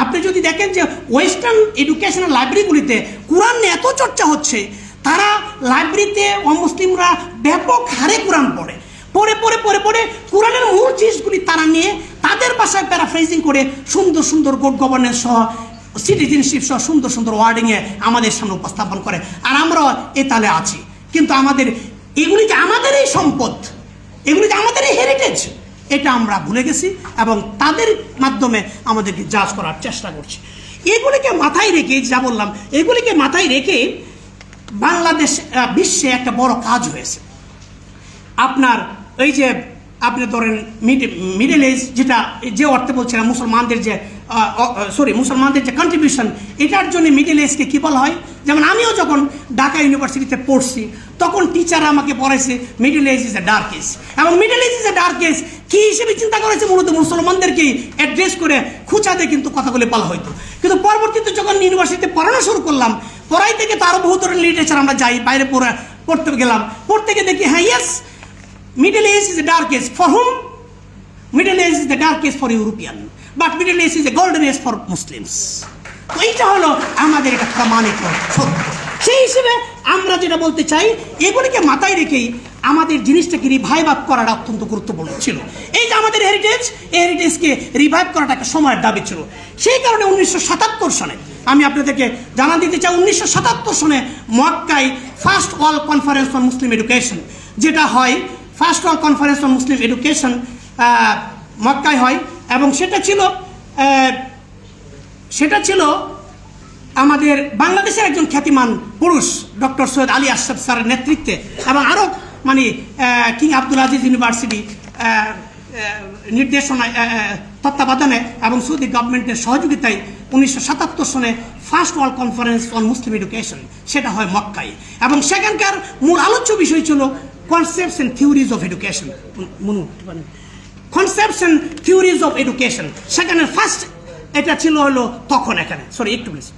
আপনি যদি দেখেন যে ওয়েস্টার্ন এডুকেশনাল লাইব্রেরিগুলিতে কোরআন নিয়ে এত চর্চা হচ্ছে, তারা লাইব্রেরিতে অমুসলিমরা ব্যাপক হারে কোরআন পড়ে পড়ে পড়ে পড়ে পড়ে কোরআনের মূল জিনিসগুলি তারা নিয়ে তাদের ভাষায় প্যারাফ্রেজিং করে সুন্দর সুন্দর গুড গভর্নেন্স সহ, সিটিজেনশিপ সহ সুন্দর সুন্দর ওয়ার্ডিংয়ে আমাদের সামনে উপস্থাপন করে। আর আমরাও এ তালে আছি, কিন্তু আমাদের এগুলি যে আমাদের এই সম্পদ, এগুলি যে আমাদের এই হেরিটেজ, এটা আমরা ভুলে গেছি এবং তাদের মাধ্যমে আমাদেরকে জাজ করার চেষ্টা করছি। এগুলিকে মাথায় রেখে, যা বললাম, এগুলিকে মাথায় রেখে বাংলাদেশ বিশ্বে একটা বড় কাজ হয়েছে। আপনার এই যে আপনি ধরেন মিডল এজ, যেটা যে অর্থে বলছিলাম মুসলমানদের যে কন্ট্রিবিউশন, এটার জন্য মিডল এজকে কী বলা হয়? যেমন আমিও যখন ঢাকা ইউনিভার্সিটিতে পড়ছি তখন টিচার আমাকে পড়াইছে middle age is a dark age, এবং middle age is a dark age কী হিসেবে চিন্তা করেছে? মূলত মুসলমানদেরকে অ্যাড্রেস করে খুঁচাতে কিন্তু কথাগুলি বলা হইতো। কিন্তু পরবর্তীতে যখন ইউনিভার্সিটিতে পড়ানো শুরু করলাম, পড়াই থেকে তো আরও বহু ধরনের লিটারেচার আমরা যাই, বাইরে পড়তে গেলাম, পড়তে গিয়ে দেখি হ্যাঁ yes, middle age is a dark age. For whom? Middle age is the dark age for European, but middle age is a golden age for Muslims. তো এইটা হলো আমাদের এটা প্রমাণিত সত্য। সেই হিসেবে আমরা যেটা বলতে চাই, এগুলিকে মাথায় রেখেই আমাদের জিনিসটাকে রিভাইভ আপ করাটা অত্যন্ত গুরুত্বপূর্ণ ছিল। এই যে আমাদের হেরিটেজ, এই হেরিটেজকে রিভাইভ করাটা একটা সময়ের দাবি ছিল। সেই কারণে 1977 সনে আমি আপনাদেরকে জানা দিতে চাই, 1977 সনে মক্কায় first world conference on Muslim education, যেটা হয় first world conference on Muslim education মক্কায় হয়, এবং সেটা ছিল আমাদের বাংলাদেশের একজন খ্যাতিমান পুরুষ ডক্টর সৈয়দ আলী আশরাফ স্যারের নেতৃত্বে, এবং আরও মানে কিং আব্দুল আজিজ ইউনিভার্সিটি নির্দেশনায়, তত্ত্বাবধানে এবং সৌদি গভর্নমেন্টের সহযোগিতায় 1977 সনে first world conference on Muslim education সেটা হয় মক্কায়, এবং সেখানকার মূল আলোচ্য বিষয় ছিল concepts and theories of education. Concepts and theories of education. সেখানে ফার্স্ট এটা ছিল হলো তখন, এখানে সরি একটু প্লিজ,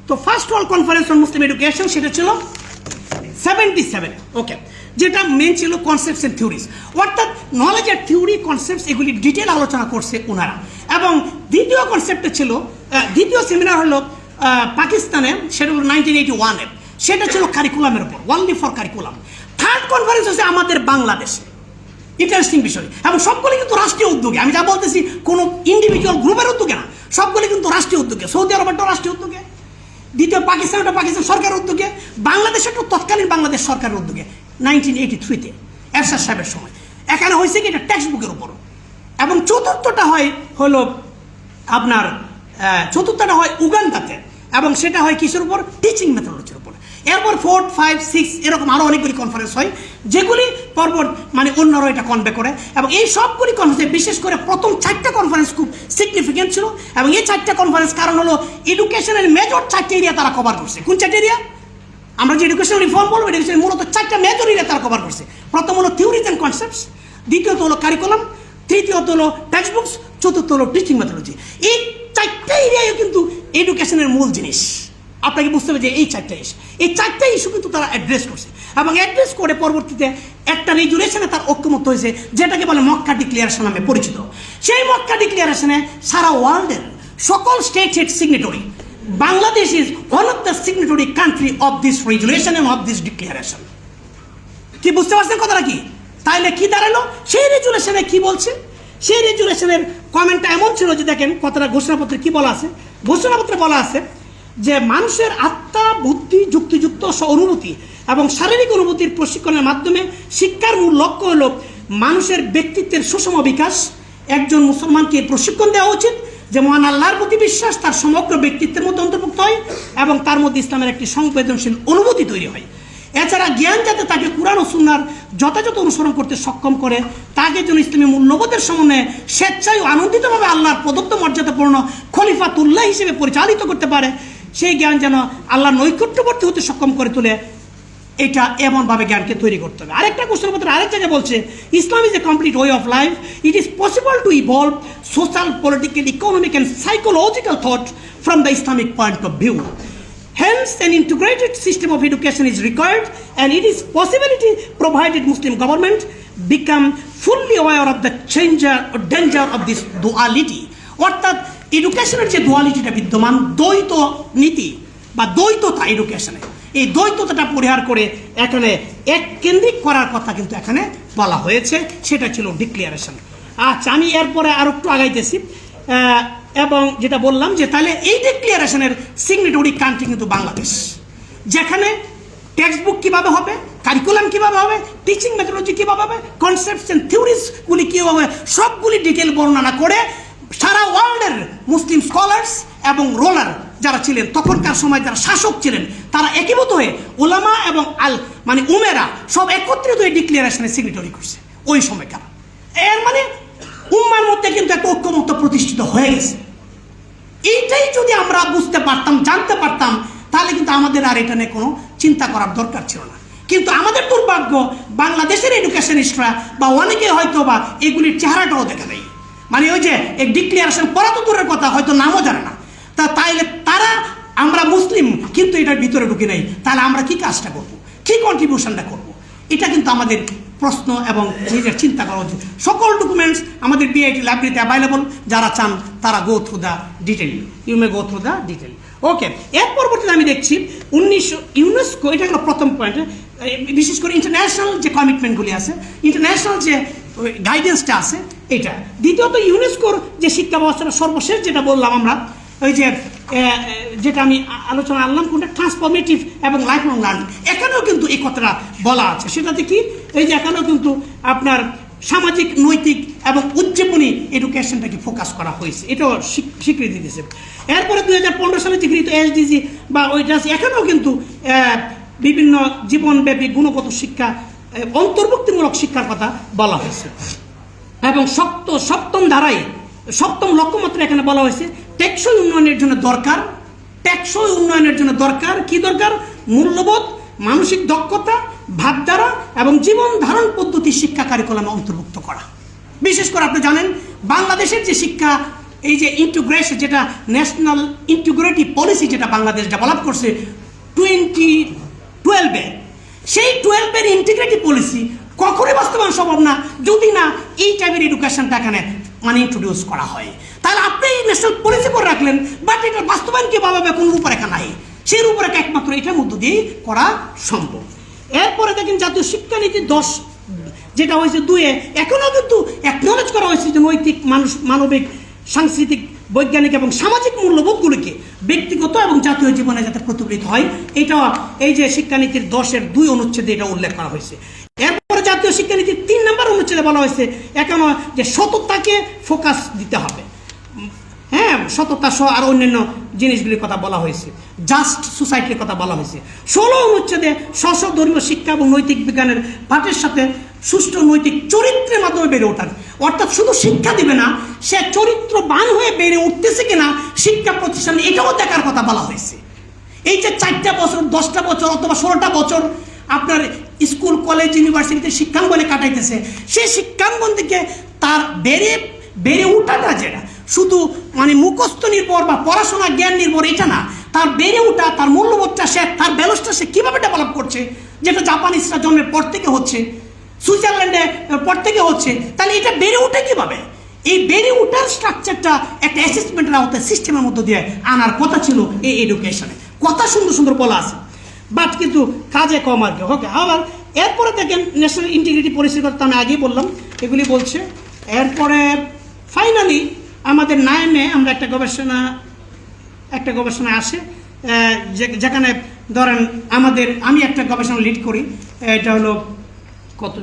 তো first world conference on Muslim education সেটা ছিল 77, ওকে, যেটা মেন ছিল কনসেপ্টস এন্ড থিওরিজ, অর্থাৎ নলেজ আর থিওরি কনসেপ্টস এগুলি ডিটেল আলোচনা করছে ওনারা। এবং দ্বিতীয় কনসেপ্টটা ছিল, দ্বিতীয় সেমিনার হলো পাকিস্তানে, সেটা হলো 1981-এ, সেটা ছিল কারিকুলামের উপর, only for curriculum. Third conference হচ্ছে আমাদের বাংলাদেশে, ইন্টারেস্টিং বিষয়, এবং সবগুলি কিন্তু রাষ্ট্রীয় উদ্যোগে, আমি যা বলতেছি কোনো ইন্ডিভিজুয়াল গ্রুপের উদ্যোগে না, সবগুলি কিন্তু রাষ্ট্রীয় উদ্যোগে। সৌদি আরবেরটা রাষ্ট্রীয় উদ্যোগে, দ্বিতীয় পাকিস্তানটা পাকিস্তান সরকারের উদ্যোগে, বাংলাদেশেরটা তৎকালীন বাংলাদেশ সরকারের উদ্যোগে 1983-তে এরশাদ সাহেবের সময়। এখানে হয়েছে কি এটা টেক্সট বুকের উপর, এবং চতুর্থটা হলো আপনার চতুর্থটা হয় উগান্ডাতে, এবং সেটা হয় কিসের উপর? টিচিং মেথোডলজির উপর। এরপর 4, 5, 6 এরকম আরও অনেকগুলি কনফারেন্স হয়, যেগুলি পরপর মানে অন্যরা এটা কনভে করে, এবং এই সবগুলি কনফারেন্স, বিশেষ করে প্রথম 4টা কনফারেন্স খুব সিগনিফিকেন্ট ছিল, এবং এই 4টা কনফারেন্স কারণ হলো এডুকেশনের মেজর 4টা এরিয়া তারা কভার করছে। কোন 4টা এরিয়া? আমরা যে এডুকেশন রিফর্ম বলবো, এডুকেশন মূলত 4টা মেজর এরিয়া তারা কভার করছে। প্রথম হলো থিওরিজ অ্যান্ড কনসেপ্টস, দ্বিতীয়ত হলো কারিকুলাম, তৃতীয়ত হলো টেক্সট বুকস, চতুর্থ হলো টিচিং মেথোডলজি। এই 4টা এরিয়ায় কিন্তু এডুকেশনের মূল জিনিস। আপনাকে বুঝতে হবে যে এই 4টা ইস্যু, এই 4টা ইস্যু কিন্তু তারা অ্যাড্রেস করছে, এবং অ্যাড্রেস করে পরবর্তীতে একটা রেজুলেশনে তার ঐক্যমত্য হয়েছে, যেটাকে বলে মক্কা ডিক্লিয়ারেশন নামে পরিচিত। সেই মক্কা ডিক্লিয়ারেশনে সারা ওয়ার্ল্ডের সকল state head signatory, Bangladesh is one of the signatory country of this resolution end of this declaration. কি বুঝতে পারছেন কথাটা কি? তাইলে কি দাঁড়ালো? সেই রেজুলেশনে কি বলছে? সেই রেজুলেশনের কমেন্টটা এমন ছিল যে দেখেন কথাটা ঘোষণাপত্রে কি বলা আছে। ঘোষণাপত্রে বলা আছে যে মানুষের আত্মা, বুদ্ধি, যুক্তিযুক্ত অনুভূতি এবং শারীরিক অনুভূতির প্রশিক্ষণের মাধ্যমে শিক্ষার মূল লক্ষ্য হল মানুষের ব্যক্তিত্বের সুষম বিকাশ। একজন মুসলমানকে প্রশিক্ষণ দেওয়া উচিত যে মহান আল্লাহর প্রতি বিশ্বাস তার সমগ্র ব্যক্তিত্বের মধ্যে অন্তর্ভুক্ত হয় এবং তার মধ্যে ইসলামের একটি সংবেদনশীল অনুভূতি তৈরি হয়। এছাড়া জ্ঞান যাতে তাকে কুরআন ও সুন্নাহর যথাযথ অনুসরণ করতে সক্ষম করে, তাকে যেন ইসলামী মূল্যবোধের সমন্বয়ে স্বেচ্ছায় ও আনন্দিতভাবে আল্লাহর প্রদত্ত মর্যাদাপূর্ণ খলিফাতুল্লাহ হিসেবে পরিচালিত করতে পারে, সেই জ্ঞান যেন আল্লাহর নৈকট্যবর্তী হতে সক্ষম করে তোলে, এটা এমনভাবে জ্ঞানকে তৈরি করতে হবে। আরেকটা কোশ্চেনপত্র আরেক জায়গায় বলছে Islam is a complete way of life, it is possible to evolve social, political, economic and psychological thought from the Islamic point of view. Hence, an integrated system of education is required, and it is possibility provided Muslim government become fully aware of the danger of this duality. অর্থাৎ এডুকেশনের যে দুয়ালিটিটা বিদ্যমান, দ্বৈত নীতি বা দ্বৈততা এডুকেশনে, এই দ্বৈততাটা পরিহার করে এখানে এক কেন্দ্রিক করার কথা কিন্তু এখানে বলা হয়েছে, সেটা ছিল ডিক্লিয়ারেশন। আচ্ছা, আমি এরপরে আর একটু আগাইতেছি। এবং যেটা বললাম যে তাহলে এই ডিক্লারেশনের সিগনেটরি কান্ট্রি কিন্তু বাংলাদেশ, যেখানে টেক্সট বুক কীভাবে হবে, কারিকুলাম কীভাবে হবে, টিচিং মেথোলজি কীভাবে হবে, কনসেপ্টস অ্যান্ড থিওরিজগুলি কীভাবে, সবগুলি ডিটেল বর্ণনা করে সারা ওয়ার্ল্ডের মুসলিম স্কলার্স এবং রোলার যারা ছিলেন তখনকার সময় যারা শাসক ছিলেন তারা একীভূত হয়ে ওলামা এবং মানে উমেরা সব একত্রিত হয়ে ডিক্লারেশনের সিগনেটরি করছে ওই সময়কার। এর মানে উম্মার মধ্যে কিন্তু একটা ঐক্যমত্য প্রতিষ্ঠিত হয়ে গেছে। এইটাই যদি আমরা বুঝতে পারতাম, জানতে পারতাম, তাহলে কিন্তু আমাদের আর এটা নিয়ে কোনো চিন্তা করার দরকার ছিল না। কিন্তু আমাদের দুর্ভাগ্য, বাংলাদেশের এডুকেশনিস্টরা বা অনেকে হয়তো বা এগুলির চেহারাটাও দেখে নেই, মানে ওই যে এক ডিক্লারেশন পড়া তো দূরের কথা, হয়তো নামও জানে না। তাইলে তারা আমরা মুসলিম কিন্তু এটার ভিতরে ঢুকে নেই, তাহলে আমরা কি কাজটা করব, কি কন্ট্রিবিউশনটা করব, এটা কিন্তু আমাদের প্রশ্ন এবং নিজের চিন্তা করা উচিত। সকল ডকুমেন্টস আমাদের বিআইটি লাইব্রেরিতে অ্যাভেলেবল, যারা চান তারা go through the detail, you may go through the detail. Okay, এর পরবর্তীতে আমি দেখছি ইউনেস্কো, এটা হলো প্রথম পয়েন্ট, বিশেষ করে ইন্টারন্যাশনাল যে কমিটমেন্টগুলি আছে, ইন্টারন্যাশনাল যে গাইডেন্সটা আছে এটা। দ্বিতীয়ত ইউনেস্কোর যে শিক্ষা ব্যবস্থাটা সর্বশেষ যেটা বললাম আমরা, ওই যে যেটা আমি আলোচনা আনলাম কোনটা ট্রান্সফরমেটিভ এবং লাইফ লং লার্নিং, এখানেও কিন্তু এই কথাটা বলা আছে। সেটাতে কি, এই যে এখানেও কিন্তু আপনার সামাজিক, নৈতিক এবং উজ্জীবনী এডুকেশনটাকে ফোকাস করা হয়েছে, এটাও স্বীকৃতি দিয়েছে। এরপরে 2015 সালে যে গৃহীত এসডিজি বা ওইটা, এখানেও কিন্তু বিভিন্ন জীবনব্যাপী গুণগত শিক্ষা, অন্তর্ভুক্তিমূলক শিক্ষার কথা বলা হয়েছে। এবং সপ্তম ধারায় সপ্তম লক্ষ্যমাত্রা এখানে বলা হয়েছে টেকসই উন্নয়নের জন্য দরকার, টেকসই উন্নয়নের জন্য দরকার কি দরকার, মূল্যবোধ, মানসিক দক্ষতা, ভাবধারা এবং জীবন ধারণ পদ্ধতি শিক্ষা কারিকুলামে অন্তর্ভুক্ত করা। বিশেষ করে আপনি জানেন বাংলাদেশের যে শিক্ষা, এই যে ইন্টিগ্রেশন, যেটা ন্যাশনাল ইন্টিগ্রেটিভ পলিসি যেটা বাংলাদেশ ডেভেলপ করছে 2012-এ, সেই 12-এর ইন্টিগ্রেটিভ পলিসি কখনোই বাস্তবায়ন সম্ভব না যদি না এই টাইপের এডুকেশনটা এখানে মানে ইন্ট্রোডিউস করা হয়। তাহলে আপনি এই ন্যাশনাল পলিসি করে রাখলেন, বাট এটার বাস্তবায়ন কীভাবে হবে কোনো রূপরেখা নাই। সেই রূপরেখা একমাত্র এটার মধ্য দিয়েই করা সম্ভব। এরপরে দেখেন জাতীয় শিক্ষানীতি 10 যেটা হয়েছে 2-এ, এখনও কিন্তু অ্যাকনোলেজ করা হয়েছে যে নৈতিক, মানবিক, সাংস্কৃতিক, বৈজ্ঞানিক এবং সামাজিক মূল্যবোধগুলিকে ব্যক্তিগত এবং জাতীয় জীবনে যাতে প্রতিফলিত হয়, এটা এই যে শিক্ষানীতির 10-এর 2 অনুচ্ছেদে এটা উল্লেখ করা হয়েছে। এরপরে জাতীয় শিক্ষানীতির 3 নম্বর অনুচ্ছেদে বলা হয়েছে এখনো যে সততাকে ফোকাস দিতে হবে, হ্যাঁ, সততা সহ আর অন্যান্য জিনিসগুলির কথা বলা হয়েছে, জাস্ট সোসাইটির কথা বলা হয়েছে। 16 অনুচ্ছেদে ধর্মীয় শিক্ষা এবং নৈতিক বিজ্ঞানের পাঠের সাথে সুষ্ঠু নৈতিক চরিত্রের মাধ্যমে বেড়ে ওঠার, অর্থাৎ শুধু শিক্ষা দিবে না, সে চরিত্রবান হয়ে বেড়ে উঠতেছে কিনা শিক্ষা প্রতিষ্ঠানে, এটাও দেখার কথা বলা হয়েছে। এই যে 4টা বছর, 10টা বছর অথবা 16টা বছর আপনার স্কুল, কলেজ, ইউনিভার্সিটিতে শিক্ষাঙ্গনে কাটাইতেছে, সেই শিক্ষাঙ্গন থেকে তার বেড়ে ওঠাটা যেটা শুধু মানে মুখস্থ নির্ভর বা পড়াশোনা জ্ঞান নির্ভর এটা না, তার বেড়ে ওঠা, তার মূল্যবোধটা, সে তার ব্যালেন্সটা সে কীভাবে ডেভেলপ করছে, যেটা জাপানিজরা জন্মের পর থেকে হচ্ছে, সুইজারল্যান্ডে পর থেকে হচ্ছে, তাহলে এটা বেড়ে ওঠে কীভাবে? এই বেড়ে ওঠার স্ট্রাকচারটা একটা অ্যাসেসমেন্টের আওতায় সিস্টেমের মধ্য দিয়ে আনার কথা ছিল এই এডুকেশনে। কথা সুন্দর সুন্দর বলা আছে, বাট কিন্তু কাজে কম আর কি। ওকে, আবার এরপরে দেখেন ন্যাশনাল ইন্টিগ্রিটি পলিসির কথা আমি আগেই বললাম, এগুলি বলছে। এরপরে ফাইনালি আমাদের নাইমে আমরা একটা গবেষণা আসে, যেখানে ধরেন আমি একটা গবেষণা লিড করি, এটা হলো কত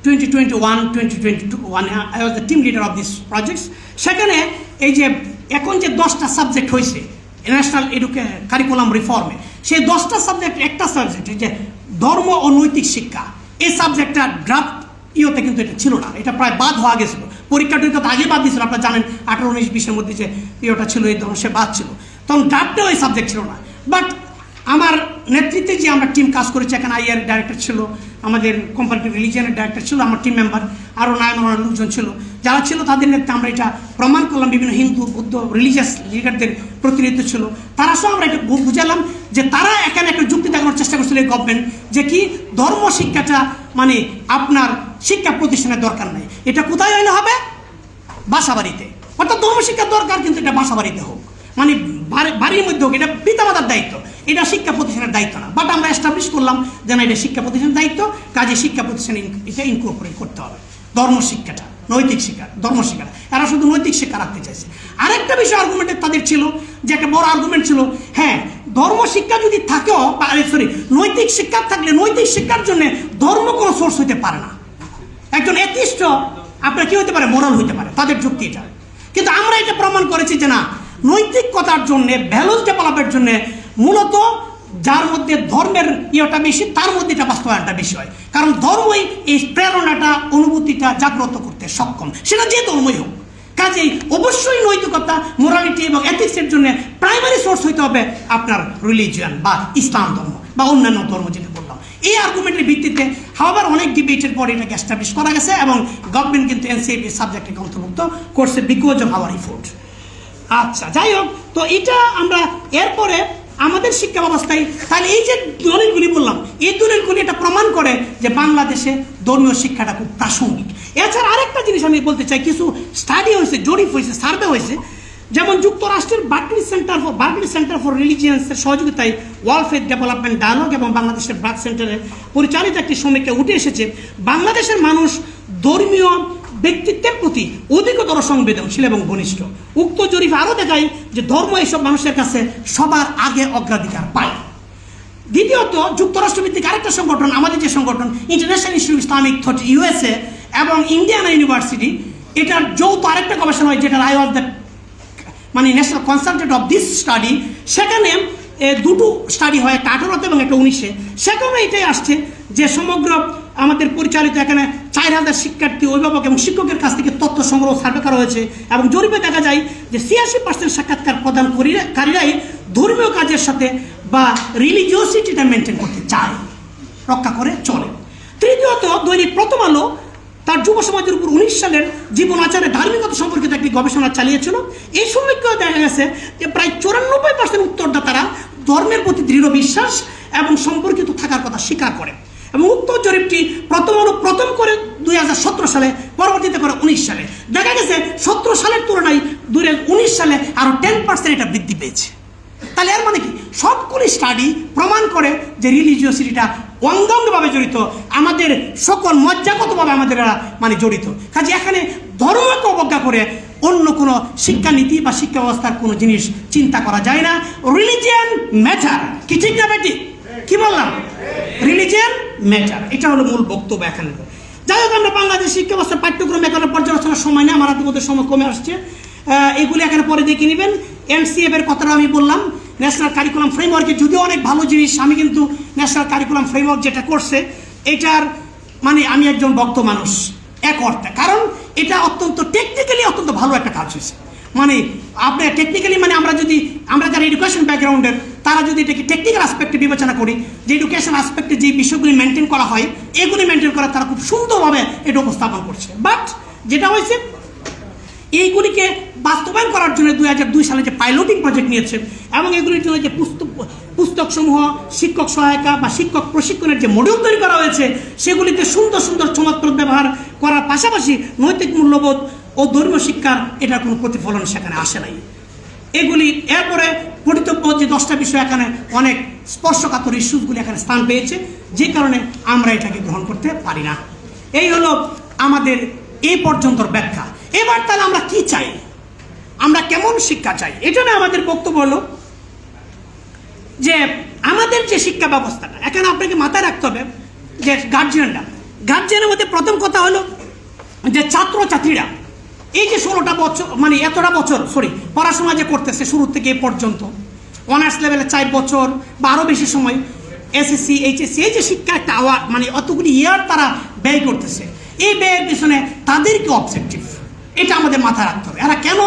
2021 I was the team leader of this projects. সেখানে এই যে এখন যে 10টা সাবজেক্ট হয়েছে ন্যাশনাল কারিকুলাম রিফর্মে, সেই 10টা সাবজেক্ট একটা সাবজেক্ট যে ধর্ম ও নৈতিক শিক্ষা, এই সাবজেক্টটা ড্রাফট ইয়েতে কিন্তু এটা ছিল না, এটা প্রায় বাদ হওয়া গেছিলো, পরীক্ষাটা তো আগে বাদ দিয়েছিল। আপনারা জানেন 18, 19, 20-এর মধ্যে যে ইয়েটা ছিল, এই ধরনের সে বাদ ছিল, তখন ড্রাফটেও এই সাবজেক্ট ছিল না। বাট আমার নেতৃত্বে যে আমরা টিম কাজ করেছি, এখানে আইআর ডাইরেক্টর ছিল, আমাদের কম্পারেটিভ রিলিজিয়নের ডাইরেক্টর ছিল, আমার টিম মেম্বার আরও 9 লোকজন ছিল, যারা ছিল তাদের নেতৃত্বে আমরা এটা প্রমাণ করলাম। বিভিন্ন হিন্দু, বৌদ্ধ, রিলিজিয়াস লিডারদের প্রতিনিধিত্ব ছিল, তারা সব আমরা এটা বুঝালাম যে তারা এখানে একটা যুক্তি দেখানোর চেষ্টা করছিল এই গভর্নমেন্ট, যে কি ধর্ম শিক্ষাটা মানে আপনার শিক্ষা প্রতিষ্ঠানের দরকার নাই, এটা কোথায় হইলে হবে? বাসা বাড়িতে। অর্থাৎ ধর্ম শিক্ষার দরকার, কিন্তু এটা বাসা বাড়িতে হোক, মানে বাড়ির মধ্যে হোক, এটা পিতামাতার দায়িত্ব, এটা শিক্ষা প্রতিষ্ঠানের দায়িত্ব না। বাট আমরা এস্টাবলিশ করলাম যে না, এটা শিক্ষা প্রতিষ্ঠানের দায়িত্ব, কাজে শিক্ষা প্রতিষ্ঠানে এটা ইনকর্পোরেট করতে হবে ধর্ম শিক্ষাটা, নৈতিক শিক্ষা, ধর্ম শিক্ষাটা। এরা শুধু নৈতিক শিক্ষা রাখতে চাইছে। আরেকটা বিষয় আর্গুমেন্টে তাদের ছিল, যে একটা বড় আর্গুমেন্ট ছিল, হ্যাঁ ধর্ম শিক্ষা যদি থাকেও, সরি নৈতিক শিক্ষা থাকলে নৈতিক শিক্ষার জন্য ধর্ম কোনো সোর্স হইতে পারে না। একজন এথিস্ট আপনার কি হতে পারে, মোরাল হইতে পারে, তাদের যুক্তি এটা। কিন্তু আমরা এটা প্রমাণ করেছি যে না, নৈতিকতার জন্য, ভ্যালুস ডেভেলপের জন্য মূলত যার মধ্যে ধর্মের ইয়েটা বেশি, তার মধ্যে এটা বাস্তবায়নটা বেশি হয়। কারণ ধর্মই এই প্রেরণাটা, অনুভূতিটা জাগ্রত করতে সক্ষম, সেটা যে ধর্মই হোক। কাজেই অবশ্যই নৈতিকতা, মোরালিটি এবং এথিক্সের জন্য প্রাইমারি সোর্স হইতে হবে আপনার রিলিজিয়ান বা ইসলাম ধর্ম বা অন্যান্য ধর্ম, যেটা বললাম। এই আর্গুমেন্টের ভিত্তিতে হাওয়ার অনেক ডিবেটের পরে এটাকে এস্টাবলিশ করা গেছে এবং গভর্নমেন্ট কিন্তু এনসিএপি সাবজেক্টকে অন্তর্ভুক্ত করছে বিকজ অফ আওয়ার এফোর্ট। আচ্ছা, যাই হোক, তো এটা আমরা এরপরে আমাদের শিক্ষা ব্যবস্থায়, তাহলে এই যে দলিলগুলি বললাম, এই দলিলগুলি এটা প্রমাণ করে যে বাংলাদেশে ধর্মীয় শিক্ষাটা খুব প্রাসঙ্গিক। এছাড়া আরেকটা জিনিস আমি বলতে চাই, কিছু স্টাডি হয়েছে, জরিপ হয়েছে, সার্ভে হয়েছে, যেমন যুক্তরাষ্ট্রের বার্কলি সেন্টার ফর রিলিজিয়ান্সের সহযোগিতায় ওয়ার্ল্ড ফেথ ডেভেলপমেন্ট ডায়ালগ এবং বাংলাদেশের ব্রাক সেন্টারে পরিচালিত একটি সমীক্ষা উঠে এসেছে, বাংলাদেশের মানুষ ধর্মীয় ব্যক্তিত্বের প্রতি অধিকতর সংবেদনশীল এবং ঘনিষ্ঠ। উক্ত জরিপ আরও দেখায় যে ধর্ম এইসব মানুষের কাছে সবার আগে অগ্রাধিকার পায়। দ্বিতীয়ত, যুক্তরাষ্ট্রভিত্তিক আরেকটা সংগঠন, আমাদের যে সংগঠন international institute Islamic thought USA এবং ইন্ডিয়ানা ইউনিভার্সিটি, এটার যৌথ আরেকটা গবেষণা হয়, যেটা I was the national consultant of this study. সেখানে দুটো স্টাডি হয়, একটা 18 এবং একটা 19। সেখানে এটাই আসছে যে সমগ্র আমাদের পরিচালিত এখানে 4000 শিক্ষার্থী, অভিভাবক এবং শিক্ষকের কাছ থেকে তথ্য সংগ্রহ সার্ভে করা হয়েছে এবং জরিপে দেখা যায় যে 86% সাক্ষাৎকার প্রদানকারীরাই ধর্মীয় কাজের সাথে বা রিলিজিওসিটিটা মেনটেন করতে চায়, রক্ষা করে চলে। তৃতীয়ত, দৈনিক প্রথম আলো তার যুব সমাজের উপর 19 সালের জীবন আচারে ধার্মিকতা সম্পর্কিত একটি গবেষণা চালিয়েছিল। এই সমীক্ষায় দেখা গেছে যে প্রায় 94% উত্তরদাতারা ধর্মের প্রতি দৃঢ় বিশ্বাস এবং সম্পর্কিত থাকার কথা স্বীকার করে এবং উক্ত জরিপটি প্রথম আলো প্রথম করে 2017 সালে, পরবর্তীতে করে 19 সালে। দেখা গেছে 17 সালের তুলনায় 2019 সালে আরও 10% এটা বৃদ্ধি পেয়েছে। তাহলে এর মানে কি, সবগুলি স্টাডি প্রমাণ করে যে রিলিজিওসিটিটা অঙ্গাঙ্গভাবে জড়িত, আমাদের সকল মজ্জাগতভাবে আমাদের মানে জড়িত। কাজে এখানে ধর্মকে অবজ্ঞা করে অন্য কোনো শিক্ষানীতি বা শিক্ষা ব্যবস্থার কোনো জিনিস চিন্তা করা যায় না। রিলিজিয়ান ম্যাটার, কি ঠিক না বেটি? কি বললাম? রিলিজিয়ান ম্যাটার, এটা হলো মূল বক্তব্য এখানে। যাই হোক, আমরা বাংলাদেশ শিক্ষা ব্যবস্থার পাঠ্যক্রম এখানে পর্যালোচনার সময় নেই, আমার মধ্যে সময় কমে আসছে, এগুলি এখানে পরে দেখে নেবেন। এনসিএফ এর কথাটা আমি বললাম, ন্যাশনাল কারিকুলাম ফ্রেমওয়ার্কে যদিও অনেক ভালো জিনিস, আমি কিন্তু ন্যাশনাল কারিকুলাম ফ্রেমওয়ার্ক যেটা করছে এটার মানে আমি একজন ভক্ত মানুষ এক অর্থে, কারণ এটা অত্যন্ত টেকনিক্যালি অত্যন্ত ভালো একটা কাজ হয়েছে। মানে আপনি টেকনিক্যালি মানে আমরা যারা এডুকেশন ব্যাকগ্রাউন্ডের, তারা যদি এটাকে টেকনিক্যাল আসপেক্টে বিবেচনা করি, যে এডুকেশন আসপেক্টে যে বিষয়গুলি মেনটেন করা হয়, এগুলি মেনটেন করা তারা খুব সুন্দরভাবে এটা উপস্থাপন করছে। বাট যেটা হয়েছে, এইগুলিকে বাস্তবায়ন করার জন্য 2002 সালে যে পাইলটিং প্রজেক্ট নিয়েছে এবং এগুলির জন্য যে পুস্তক সমূহ, শিক্ষক সহায়িকা বা শিক্ষক প্রশিক্ষণের যে মডিউল তৈরি করা হয়েছে, সেগুলিতে সুন্দর সুন্দর চমৎকার ব্যবহার করার পাশাপাশি নৈতিক মূল্যবোধ ও ধর্মীয় শিক্ষার এটার কোনো প্রতিফলন সেখানে আসে নাই। এগুলি এরপরে পঠিতব্য যে 10টা বিষয় এখানে অনেক স্পর্শকাতর ইস্যুসগুলি এখানে স্থান পেয়েছে, যে কারণে আমরা এটাকে গ্রহণ করতে পারি না। এই হলো আমাদের এই পর্যন্তর ব্যাখ্যা। এবার তাহলে আমরা কি চাই, আমরা কেমন শিক্ষা চাই? এটা না আমাদের বক্তব্য হলো যে আমাদের যে শিক্ষা ব্যবস্থাটা, এখানে আপনাকে মাথায় রাখতে হবে যে গার্জিয়ানের মধ্যে প্রথম কথা হলো যে ছাত্রছাত্রীরা এই যে 16টা বছর মানে এতটা বছর পড়াশোনা যে করতেছে শুরু থেকে এ পর্যন্ত, অনার্স লেভেলে 4 বছর বা আরও বেশি সময়, এসএসসি এইচএসসি, এই যে শিক্ষা একটা মানে অতগুলি ইয়ার তারা ব্যয় করতেছে, এই ব্যয়ের পিছনে তাদের কি অবজেক্টিভ, এটা আমাদের মাথায় রাখতে হবে। এরা কেন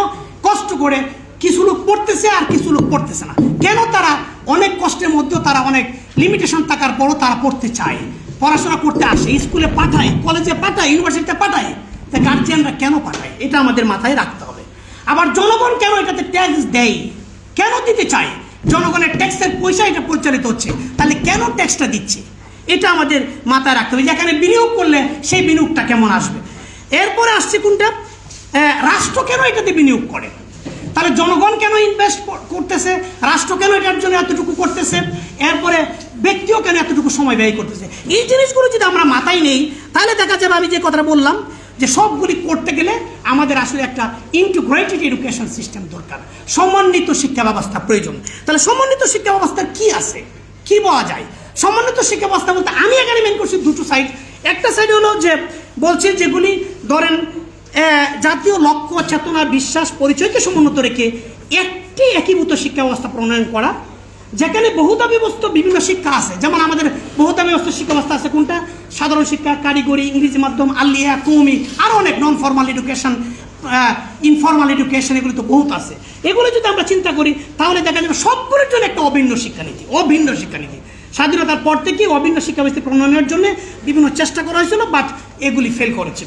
কষ্ট করে কিছু লোক পড়তেছে আর কিছু লোক পড়তেছে না, কেন তারা অনেক কষ্টের মধ্যেও তারা অনেক লিমিটেশন থাকার পরও তারা পড়তে চায়, পড়াশোনা করতে আসে, স্কুলে পাঠায়, কলেজে পাঠায়, ইউনিভার্সিটিতে পাঠায়, তা গার্জিয়ানরা কেন পাঠায়, এটা আমাদের মাথায় রাখতে হবে। আবার জনগণ কেন এটাতে ট্যাক্স দেয়, কেন দিতে চায়, জনগণের ট্যাক্সের পয়সা এটা পরিচালিত হচ্ছে, তাহলে কেন ট্যাক্সটা দিচ্ছে, এটা আমাদের মাথায় রাখতে হবে। যেখানে বিনিয়োগ করলে সেই বিনিয়োগটা কেমন আসবে। এরপরে আসছে কোনটা, রাষ্ট্র কেন এটাতে বিনিয়োগ করে, তাহলে জনগণ কেন ইনভেস্ট করতেছে, রাষ্ট্র কেন এটার জন্য এতটুকু করতেছে, এরপরে ব্যক্তিও কেন এতটুকু সময় ব্যয় করতেছে। এই জিনিসগুলো যদি আমরা মাথায় নেই, তাহলে দেখা যাবে আমি যে কথাটা বললাম, যে সবগুলি করতে গেলে আমাদের আসলে একটা ইন্টিগ্রেটেড এডুকেশন সিস্টেম দরকার, সমন্বিত শিক্ষা ব্যবস্থা প্রয়োজন। তাহলে সমন্বিত শিক্ষা ব্যবস্থার কি আছে, কি বলা যায়? সমন্বিত শিক্ষা ব্যবস্থা বলতে আমি এখানে মেন করছি দুটো সাইড। একটা সাইড হলো যে বলছি যেগুলি ধরেন জাতীয় লক্ষ্য, চেতনা, বিশ্বাস, পরিচয়কে সমুন্নত রেখে একটি একীভূত শিক্ষা ব্যবস্থা প্রণয়ন করা, যেখানে বহুধা বিভক্ত বিভিন্ন শিক্ষা আছে। যেমন আমাদের বহুধা বিভক্ত শিক্ষা ব্যবস্থা আছে কোনটা? সাধারণ শিক্ষা, কারিগরি, ইংরেজি মাধ্যম, আলিয়া, কৌমি, আরও অনেক non formal education, informal education, এগুলো তো বহুত আছে। এগুলো যদি আমরা চিন্তা করি তাহলে দেখা যাবে সবগুলোর জন্য একটা অভিন্ন শিক্ষানীতি, অভিন্ন শিক্ষানীতি। স্বাধীনতার পর থেকে অভিন্ন শিক্ষা ব্যবস্থা প্রণয়নের জন্য বিভিন্ন চেষ্টা করা হয়েছিল, বাট এগুলি ফেল করেছে।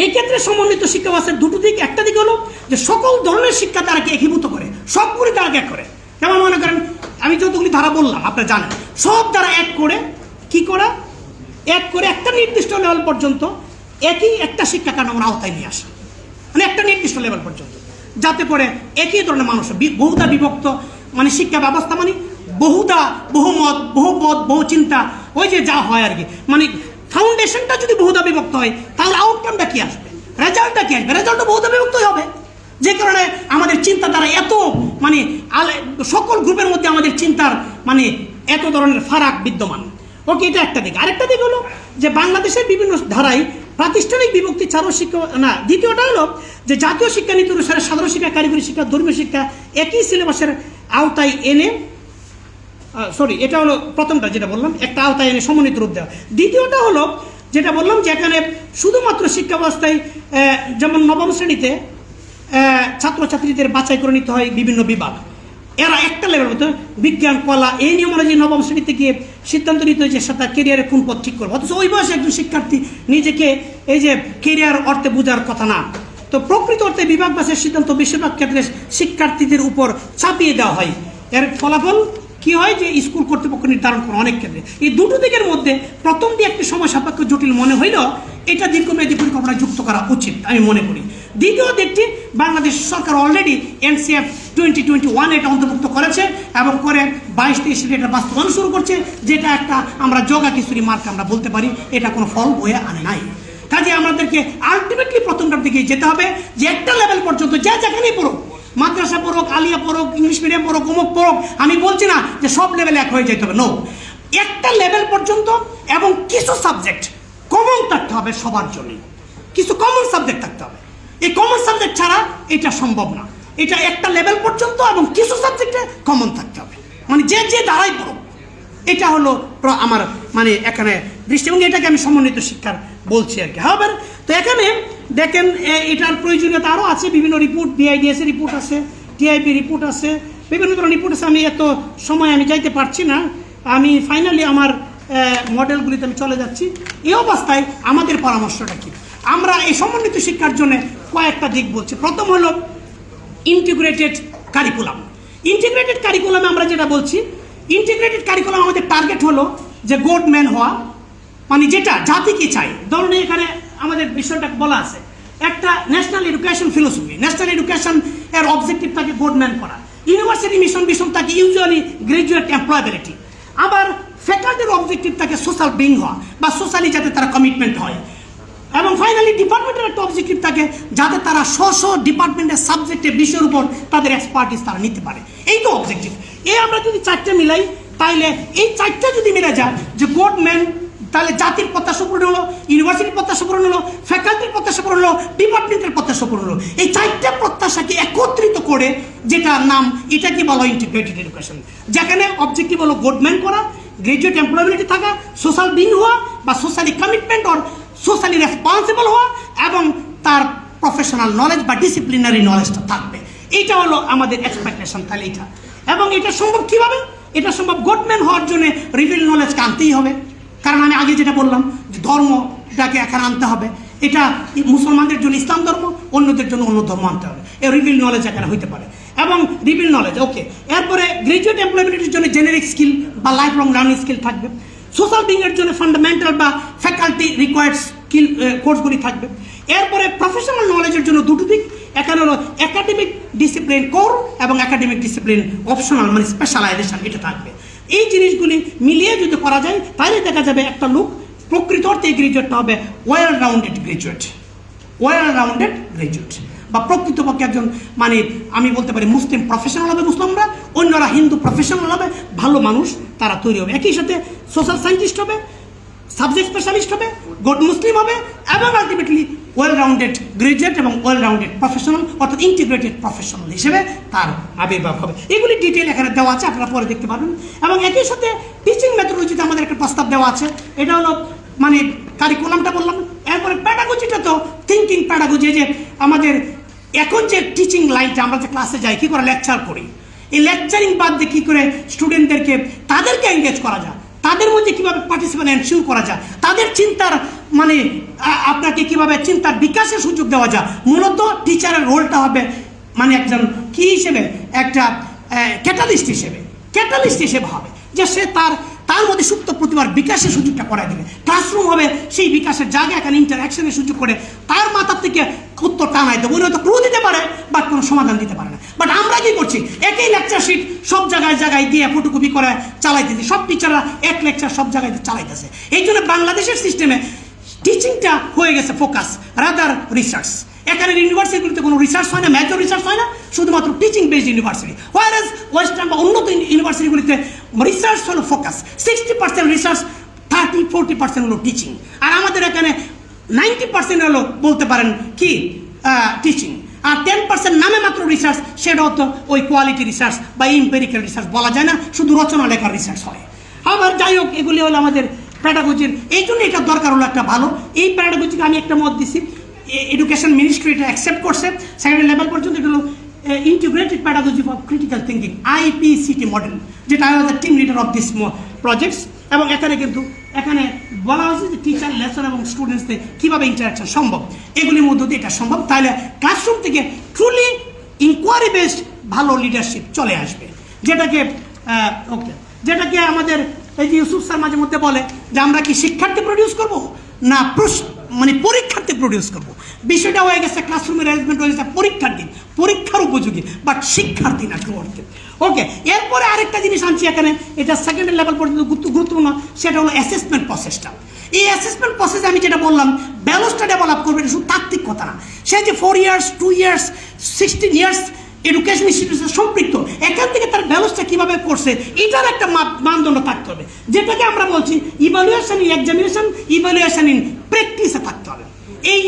এই ক্ষেত্রে সমন্বিত শিক্ষা ব্যবস্থার দুটো দিক। একটা দিক হলো যে সকল ধরনের শিক্ষা তারাকে একীভূত করে, সবগুলি তারাকে এক করে। যেমন মনে করেন আমি যতগুলি ধারা বললাম আপনারা জানেন, সব দ্বারা এক করে কি করা, এক করে একটা নির্দিষ্ট লেভেল পর্যন্ত একই একটা শিক্ষা কাঠামোর আওতায় নিয়ে আসা, মানে একটা নির্দিষ্ট লেভেল পর্যন্ত, যাতে করে একই ধরনের মানুষ। বহুধা বিভক্ত মানে শিক্ষা ব্যবস্থা মানে বহুধা, বহুমত, বহুপদ, বহু চিন্তা, ওই যে যা হয় আর কি। মানে ফাউন্ডেশনটা যদি বহুধা বিভক্ত হয় তাহলে আউটকামটা কি আসবে, রেজাল্টটা কি আসবে? রেজাল্টটা বহুধা বিভক্তই হবে। যে কারণে আমাদের চিন্তাধারা এত মানে সকল গ্রুপের মধ্যে আমাদের চিন্তার মানে এত ধরনের ফারাক বিদ্যমান। ওকে, এটা একটা দিক। আরেকটা দিক হলো যে বাংলাদেশের বিভিন্ন ধারায় প্রাতিষ্ঠানিক বিভক্তি ছাড়াও শিক্ষা না। দ্বিতীয়টা হলো যে জাতীয় শিক্ষানীতি অনুসারে সাধারণ শিক্ষা, কারিগরি শিক্ষা, ধর্মীয় শিক্ষা একই সিলেবাসের আওতায় এনে, এটা হলো প্রথমটা যেটা বললাম, একটা আওতায় এনে সমন্বিত রূপ দেওয়া। দ্বিতীয়টা হলো যেটা বললাম যে এখানে শুধুমাত্র শিক্ষা ব্যবস্থায় যেমন নবম শ্রেণীতে ছাত্রছাত্রীদের বাছাই করে নিতে হয় বিভিন্ন বিভাগ, এরা একটা লেভেল মতো বিজ্ঞান, কলা, এই নিয়ম অনুযায়ী নবম শ্রেণীতে গিয়ে সিদ্ধান্ত নিতে হয় যে তার কেরিয়ারে কোন পথ ঠিক করবে। অথচ ওই বয়সে একজন শিক্ষার্থী নিজেকে এই যে কেরিয়ার অর্থে বোঝার কথা না। তো প্রকৃত অর্থে বিভাগ বাছের সিদ্ধান্ত বেশিরভাগ ক্ষেত্রে শিক্ষার্থীদের উপর চাপিয়ে দেওয়া হয়। এর ফলাফল কি হয় যে স্কুল কর্তৃপক্ষ নির্ধারণ করে অনেক ক্ষেত্রে। এই দুটো দিকের মধ্যে প্রথমটি একটি সময় সাপেক্ষ জটিল মনে হইলেও এটা দীর্ঘমেয়াদী পরিকল্পনায় যুক্ত করা উচিত আমি মনে করি। দ্বিতীয় দিকটি বাংলাদেশ সরকার অলরেডি NCF 2021 এটা অন্তর্ভুক্ত করেছে এবং করে 22-23 এটা বাস্তবায়ন শুরু করছে, যেটা একটা আমরা জগা খিচুড়ি মার্ক আমরা বলতে পারি, এটা কোনো ফল বয়ে আনে নাই। কাজে আমাদেরকে আলটিমেটলি প্রথমটার দিকে যেতে হবে যে একটা লেভেল পর্যন্ত যা যেখানেই পড়ুক, মাদ্রাসা পড়ুক, আলিয়া পড়ুক, ইংলিশ মিডিয়াম পড়ুক, অমুক পড়ুক, আমি বলছি না যে সব লেভেলে এক হয়ে যেতে হবে, নো, একটা লেভেল পর্যন্ত এবং কিছু সাবজেক্ট কমন থাকতে হবে সবার জন্যই, কিছু কমন সাবজেক্ট থাকতে হবে। এই কমন সাবজেক্ট ছাড়া এটা সম্ভব না। এটা একটা লেভেল পর্যন্ত এবং কিছু সাবজেক্টে কমন থাকতে হবে, মানে যে যে দ্বারাই পড়ুক। এটা হলো আমার মানে এখানে দৃষ্টি, এবং এটাকে আমি সমন্বিত শিক্ষার বলছি আর কি। হ্যাঁ, তো এখানে দেখেন এটার প্রয়োজনীয়তা আরও আছে, বিভিন্ন রিপোর্ট, BIDS এর রিপোর্ট আছে, TIP রিপোর্ট আছে, বিভিন্ন ধরনের রিপোর্ট আছে। আমি এত সময় আমি যাইতে পারছি না, আমি ফাইনালি আমার মডেলগুলিতে আমি চলে যাচ্ছি। এই অবস্থায় আমাদের পরামর্শটা কি? আমরা এই সমন্বিত শিক্ষার জন্য কয়েকটা দিক বলছি। প্রথম হলো ইন্টিগ্রেটেড কারিকুলাম। ইন্টিগ্রেটেড কারিকুলামে আমরা যেটা বলছি, ইন্টিগ্রেটেড কারিকুলাম আমাদের টার্গেট হলো যে গুড ম্যান হওয়া, মানে যেটা জাতিকে চাই। ধরুন এখানে আমাদের বিষয়টা বলা আছে, একটা national education philosophy, national education এর অবজেক্টিভ থাকে গুড ম্যান করা। ইউনিভার্সিটি মিশন থাকে ইউজুয়ালি গ্রাজুয়েট এমপ্লয়েবিলিটি। আবার ফ্যাকাল্টির অবজেক্টিভ থাকে সোশ্যাল বিং হওয়া বা সোশ্যালি যাতে তারা কমিটমেন্ট হয়। এবং ফাইনালি ডিপার্টমেন্টের একটা অবজেক্টিভ থাকে যাতে তারা স্ব ডিপার্টমেন্টের সাবজেক্টের বিষয়ের উপর তাদের এক্সপার্টিস তারা নিতে পারে। এই তো অবজেক্টিভ। এই আমরা যদি চারটে মিলাই, তাইলে এই চারটা যদি মিলে যায় যে গুড ম্যান, তাহলে জাতির প্রত্যাশা পূরণ হলো, ইউনিভার্সিটির প্রত্যাশা পূরণ হলো, ফ্যাকাল্টির প্রত্যাশা পূরণ হলো, ডিপার্টমেন্টের প্রত্যাশা পূরণ হলো। এই চারটা প্রত্যাশাকে একত্রিত করে যেটার নাম, এটাকে বলা হয় ইন্টিগ্রেটেড এডুকেশন, যেখানে অবজেক্টিভ হলো গুড ম্যান করা, গ্রাজুয়েট এমপ্লয়েবিলিটি থাকা, সোশ্যাল বিং হওয়া বা socially commitment or socially responsible হওয়া, এবং তার প্রফেশনাল নলেজ বা ডিসিপ্লিনারি নলেজটা থাকবে। এইটা হলো আমাদের এক্সপেকটেশন। তাহলে এটা, এবং এটা সম্ভব কীভাবে? এটা সম্ভব গুড ম্যান হওয়ার জন্য রিভিল নলেজকে আনতেই হবে। কারণ আমি আগে যেটা বললাম যে ধর্মটাকে এখানে আনতে হবে। এটা মুসলমানদের জন্য ইসলাম ধর্ম, অন্যদের জন্য অন্য ধর্ম আনতে হবে। এই রিভিল নলেজ এখানে হইতে পারে, এবং রিভিল নলেজ ওকে। এরপরে গ্রাজুয়েট এমপ্লয়েবিলিটির জন্য জেনারিক স্কিল বা লাইফ লং লার্নিং স্কিল থাকবে। সোশ্যাল বিংয়ের জন্য ফান্ডামেন্টাল বা ফ্যাকাল্টি রিকোয়ার্ড স্কিল কোর্সগুলি থাকবে। এরপরে প্রফেশনাল নলেজের জন্য দুটো দিক, এখানে হলো একাডেমিক ডিসিপ্লিন কোর এবং একাডেমিক ডিসিপ্লিন অপশনাল, মানে স্পেশালাইজেশন, এটা থাকবে। এই জিনিসগুলি মিলিয়ে যদি করা যায় তাহলে দেখা যাবে একটা লোক প্রকৃত অর্থে এই গ্রাজুয়েটটা হবে well rounded graduate, well rounded graduate, বা প্রকৃতপক্ষে একজন মানে আমি বলতে পারি মুসলিম প্রফেশনাল হবে মুসলিমরা, অন্যরা হিন্দু প্রফেশনাল হবে, ভালো মানুষ তারা তৈরি হবে। একই সাথে সোশ্যাল সায়েন্টিস্ট হবে, সাবজেক্ট স্পেশালিস্ট হবে, গুড মুসলিম হবে, এবং আলটিমেটলি ওয়েল রাউন্ডেড গ্রাজুয়েট এবং ওয়েল রাউন্ডেড প্রফেশনাল অর্থাৎ ইন্টিগ্রেটেড প্রফেশনাল হিসেবে তার আবির্ভাব হবে। এগুলি ডিটেল এখানে দেওয়া আছে, আপনারা পরে দেখতে পারবেন। এবং একই সাথে টিচিং মেথোডলজিতে আমাদের একটা প্রস্তাব দেওয়া আছে, এটা হলো মানে কারিকুলামটা বললাম। এরপরে প্যাডাগজিটা তো থিঙ্কিং প্যাডাগজি, যে আমাদের এখন যে টিচিং লাইনটা আমরা যে ক্লাসে যাই কী করে লেকচার করি, এই লেকচারিং বাদ দিয়ে কী করে স্টুডেন্টদেরকে তাদেরকে এনগেজ করা যায়, তাদের মধ্যে কীভাবে পার্টিসিপেন্ট এনশিওর করা যায়, তাদের চিন্তার মানে আপনাকে কীভাবে চিন্তার বিকাশের সুযোগ দেওয়া যায়। মূলত টিচারের রোলটা হবে মানে একজন কী হিসেবে, একটা ক্যাটালিস্ট হিসেবে হবে, যে সে তার মধ্যে সুপ্ত প্রতিভার বিকাশের সুযোগটা করাই দেবে। ক্লাসরুম হবে সেই বিকাশের জায়গা, এখানে ইন্টারাকশনের সুযোগ করে তার মাথার থেকে উত্তর টানাই দেবো। উনি হয়তো ক্লু দিতে পারে বাট কোনো সমাধান দিতে পারে না। বাট আমরা কি করছি, একই লেকচার শিট সব জায়গায় দিয়ে ফটোকপি করে চালাইতেছি, সব টিচাররা এক লেকচার সব জায়গায় চালাইতেছে। এই জন্য বাংলাদেশের সিস্টেমে টিচিংটা হয়ে গেছে ফোকাস রাদার রিসার্চ। এখানে ইউনিভার্সিটিগুলিতে কোনো রিসার্চ হয় না, মেজর রিসার্চ হয় না, শুধুমাত্র টিচিং বেসড ইউনিভার্সিটি। হোয়ারাজ ওয়েস্টার্ন বা উন্নত ইউনিভার্সিটিগুলিতে রিসার্চ হলো ফোকাস, 60% রিসার্চ, 30-40% হলো টিচিং। আর আমাদের এখানে 90% হলো বলতে পারেন কি টিচিং, আর 10% নামে মাত্র রিসার্চ, সেটা হতো ওই কোয়ালিটি রিসার্চ বা ইম্পেরিক্যাল রিসার্চ বলা যায় না, শুধু রচনা লেখার রিসার্চ হয়। আবার যাই হোক, এগুলি হলো আমাদের প্যাডাগজির। এই জন্য এটা দরকার হলো একটা ভালো, এই প্যাডাগজিকে আমি একটা মত দিছি, এডুকেশন মিনিস্ট্রি এটা অ্যাকসেপ্ট করছে সেকেন্ডারি লেভেল পর্যন্ত। এটা হলো integrated pedagogy for critical thinking, IPCT model, যেটা I was the team leader of this projects. এবং এখানে বলা হয়েছে যে টিচার, লেসন এবং স্টুডেন্টসদের কীভাবে ইন্টারাকশন সম্ভব, এগুলির মধ্য দিয়ে এটা সম্ভব। তাহলে ক্লাসরুম থেকে ট্রুলি ইনকোয়ারি বেসড ভালো লিডারশিপ চলে আসবে, যেটাকে আমাদের এই যে ইউসুফ স্যার মাঝে মধ্যে বলে যে আমরা কি শিক্ষার্থী প্রডিউস করবো না মানে পরীক্ষার্থী প্রডিউস করবো। বিষয়টা হয়ে গেছে ক্লাসরুমের অ্যারেঞ্জমেন্ট হয়ে গেছে পরীক্ষার উপযোগী, বাট শিক্ষার্থী না ট্রু অর্থে। ওকে, এরপরে আরেকটা জিনিস আনছি এখানে, এটা সেকেন্ডারি লেভেল পর্যন্ত গুরুত্বপূর্ণ, সেটা হলো অ্যাসেসমেন্ট প্রসেসটা। এই অ্যাসেসমেন্ট প্রসেসে আমি যেটা বললাম ব্যালেন্সটা ডেভেলপ করবে, এটা শুধু তাত্ত্বিক কথা না। সে যে 4 years 2 years 16 years education institution সম্পৃক্ত, এখান থেকে তার ব্যালেন্সটা কীভাবে করছে এটার একটা মানদণ্ড থাকতে হবে, যেটাকে আমরা বলছি evaluation in examination, evaluation in প্র্যাকটিসে থাকতে হবে।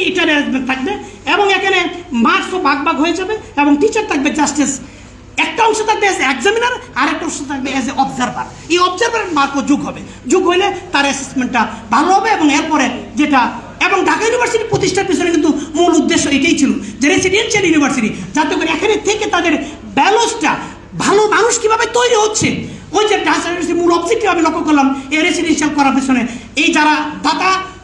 এটার অ্যারেঞ্জমেন্ট থাকবে, এবং এখানে মার্কসও ভাগ হয়ে যাবে, এবং টিচার থাকবে জাস্টিস, একটা অংশ থাকবে অ্যাজ এক্সামিনার, আর একটা অংশ থাকবে অ্যাজ এ অবজারভার। এই অবজারভারের মার্কও যোগ হইলে তার অ্যাসেসমেন্টটা ভালো হবে। এবং এরপরে যেটা, এবং ঢাকা ইউনিভার্সিটি প্রতিষ্ঠার পিছনে কিন্তু মূল উদ্দেশ্য এটাই ছিল যে রেসিডেন্সিয়াল ইউনিভার্সিটি, যাতে করে এখানে থেকে তাদের ব্যালেন্সটা ভালো মানুষ কীভাবে তৈরি হচ্ছে, ওই যে ঢাকা ইউনিভার্সিটির মূল অবজেক্টিভ আমি লক্ষ্য করলাম এই রেসিডেন্সিয়াল করার পিছনে এই যারা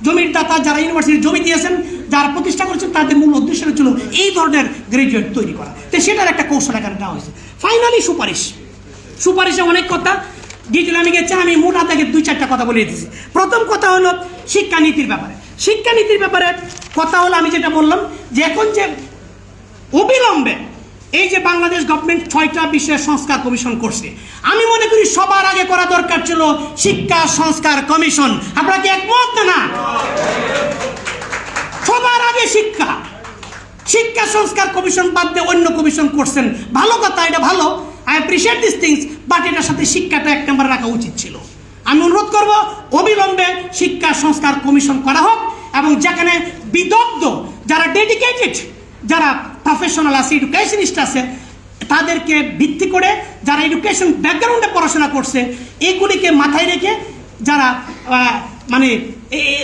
জমির দাতা, যারা ইউনিভার্সিটির জমি দিয়েছেন, যারা প্রতিষ্ঠা করেছেন, তাদের মূল উদ্দেশ্য ছিল এই ধরনের গ্রাজুয়েট তৈরি করা। তো সেটার একটা কৌশল এখানে দেওয়া হয়েছে। ফাইনালি সুপারিশে অনেক কথা ডিটেল আমি গেছি, আমি মোটা থেকে 2-4টা কথা বলে দিয়েছি। প্রথম কথা হলো শিক্ষানীতির ব্যাপারে কথা হলো, আমি যেটা বললাম যে এখন যে অবিলম্বে এই যে বাংলাদেশ গভর্নমেন্ট 6টা বিষয়ের সংস্কার কমিশন করছে, আমি মনে করি সবার আগে করা দরকার ছিল শিক্ষা সংস্কার কমিশন। আপনারা কি একমত না? সবার আগে শিক্ষা সংস্কার কমিশন বাদ দিয়ে অন্য কমিশন করছেন, ভালো কথা, এটা ভালো, I appreciate this things, but এটার সাথে শিক্ষাটা 1 নম্বরে রাখা উচিত ছিল। আমি অনুরোধ করব অবিলম্বে শিক্ষা সংস্কার কমিশন করা হোক, এবং যেখানে বিদগ্ধ, যারা ডেডিকেটেড, যারা প্রফেশনাল আছে, এডুকেশনিস্ট আছে, তাদেরকে ভিত্তি করে যারা এডুকেশন ব্যাকগ্রাউন্ডে পড়াশোনা করছে, এগুলিকে মাথায় রেখে যারা মানে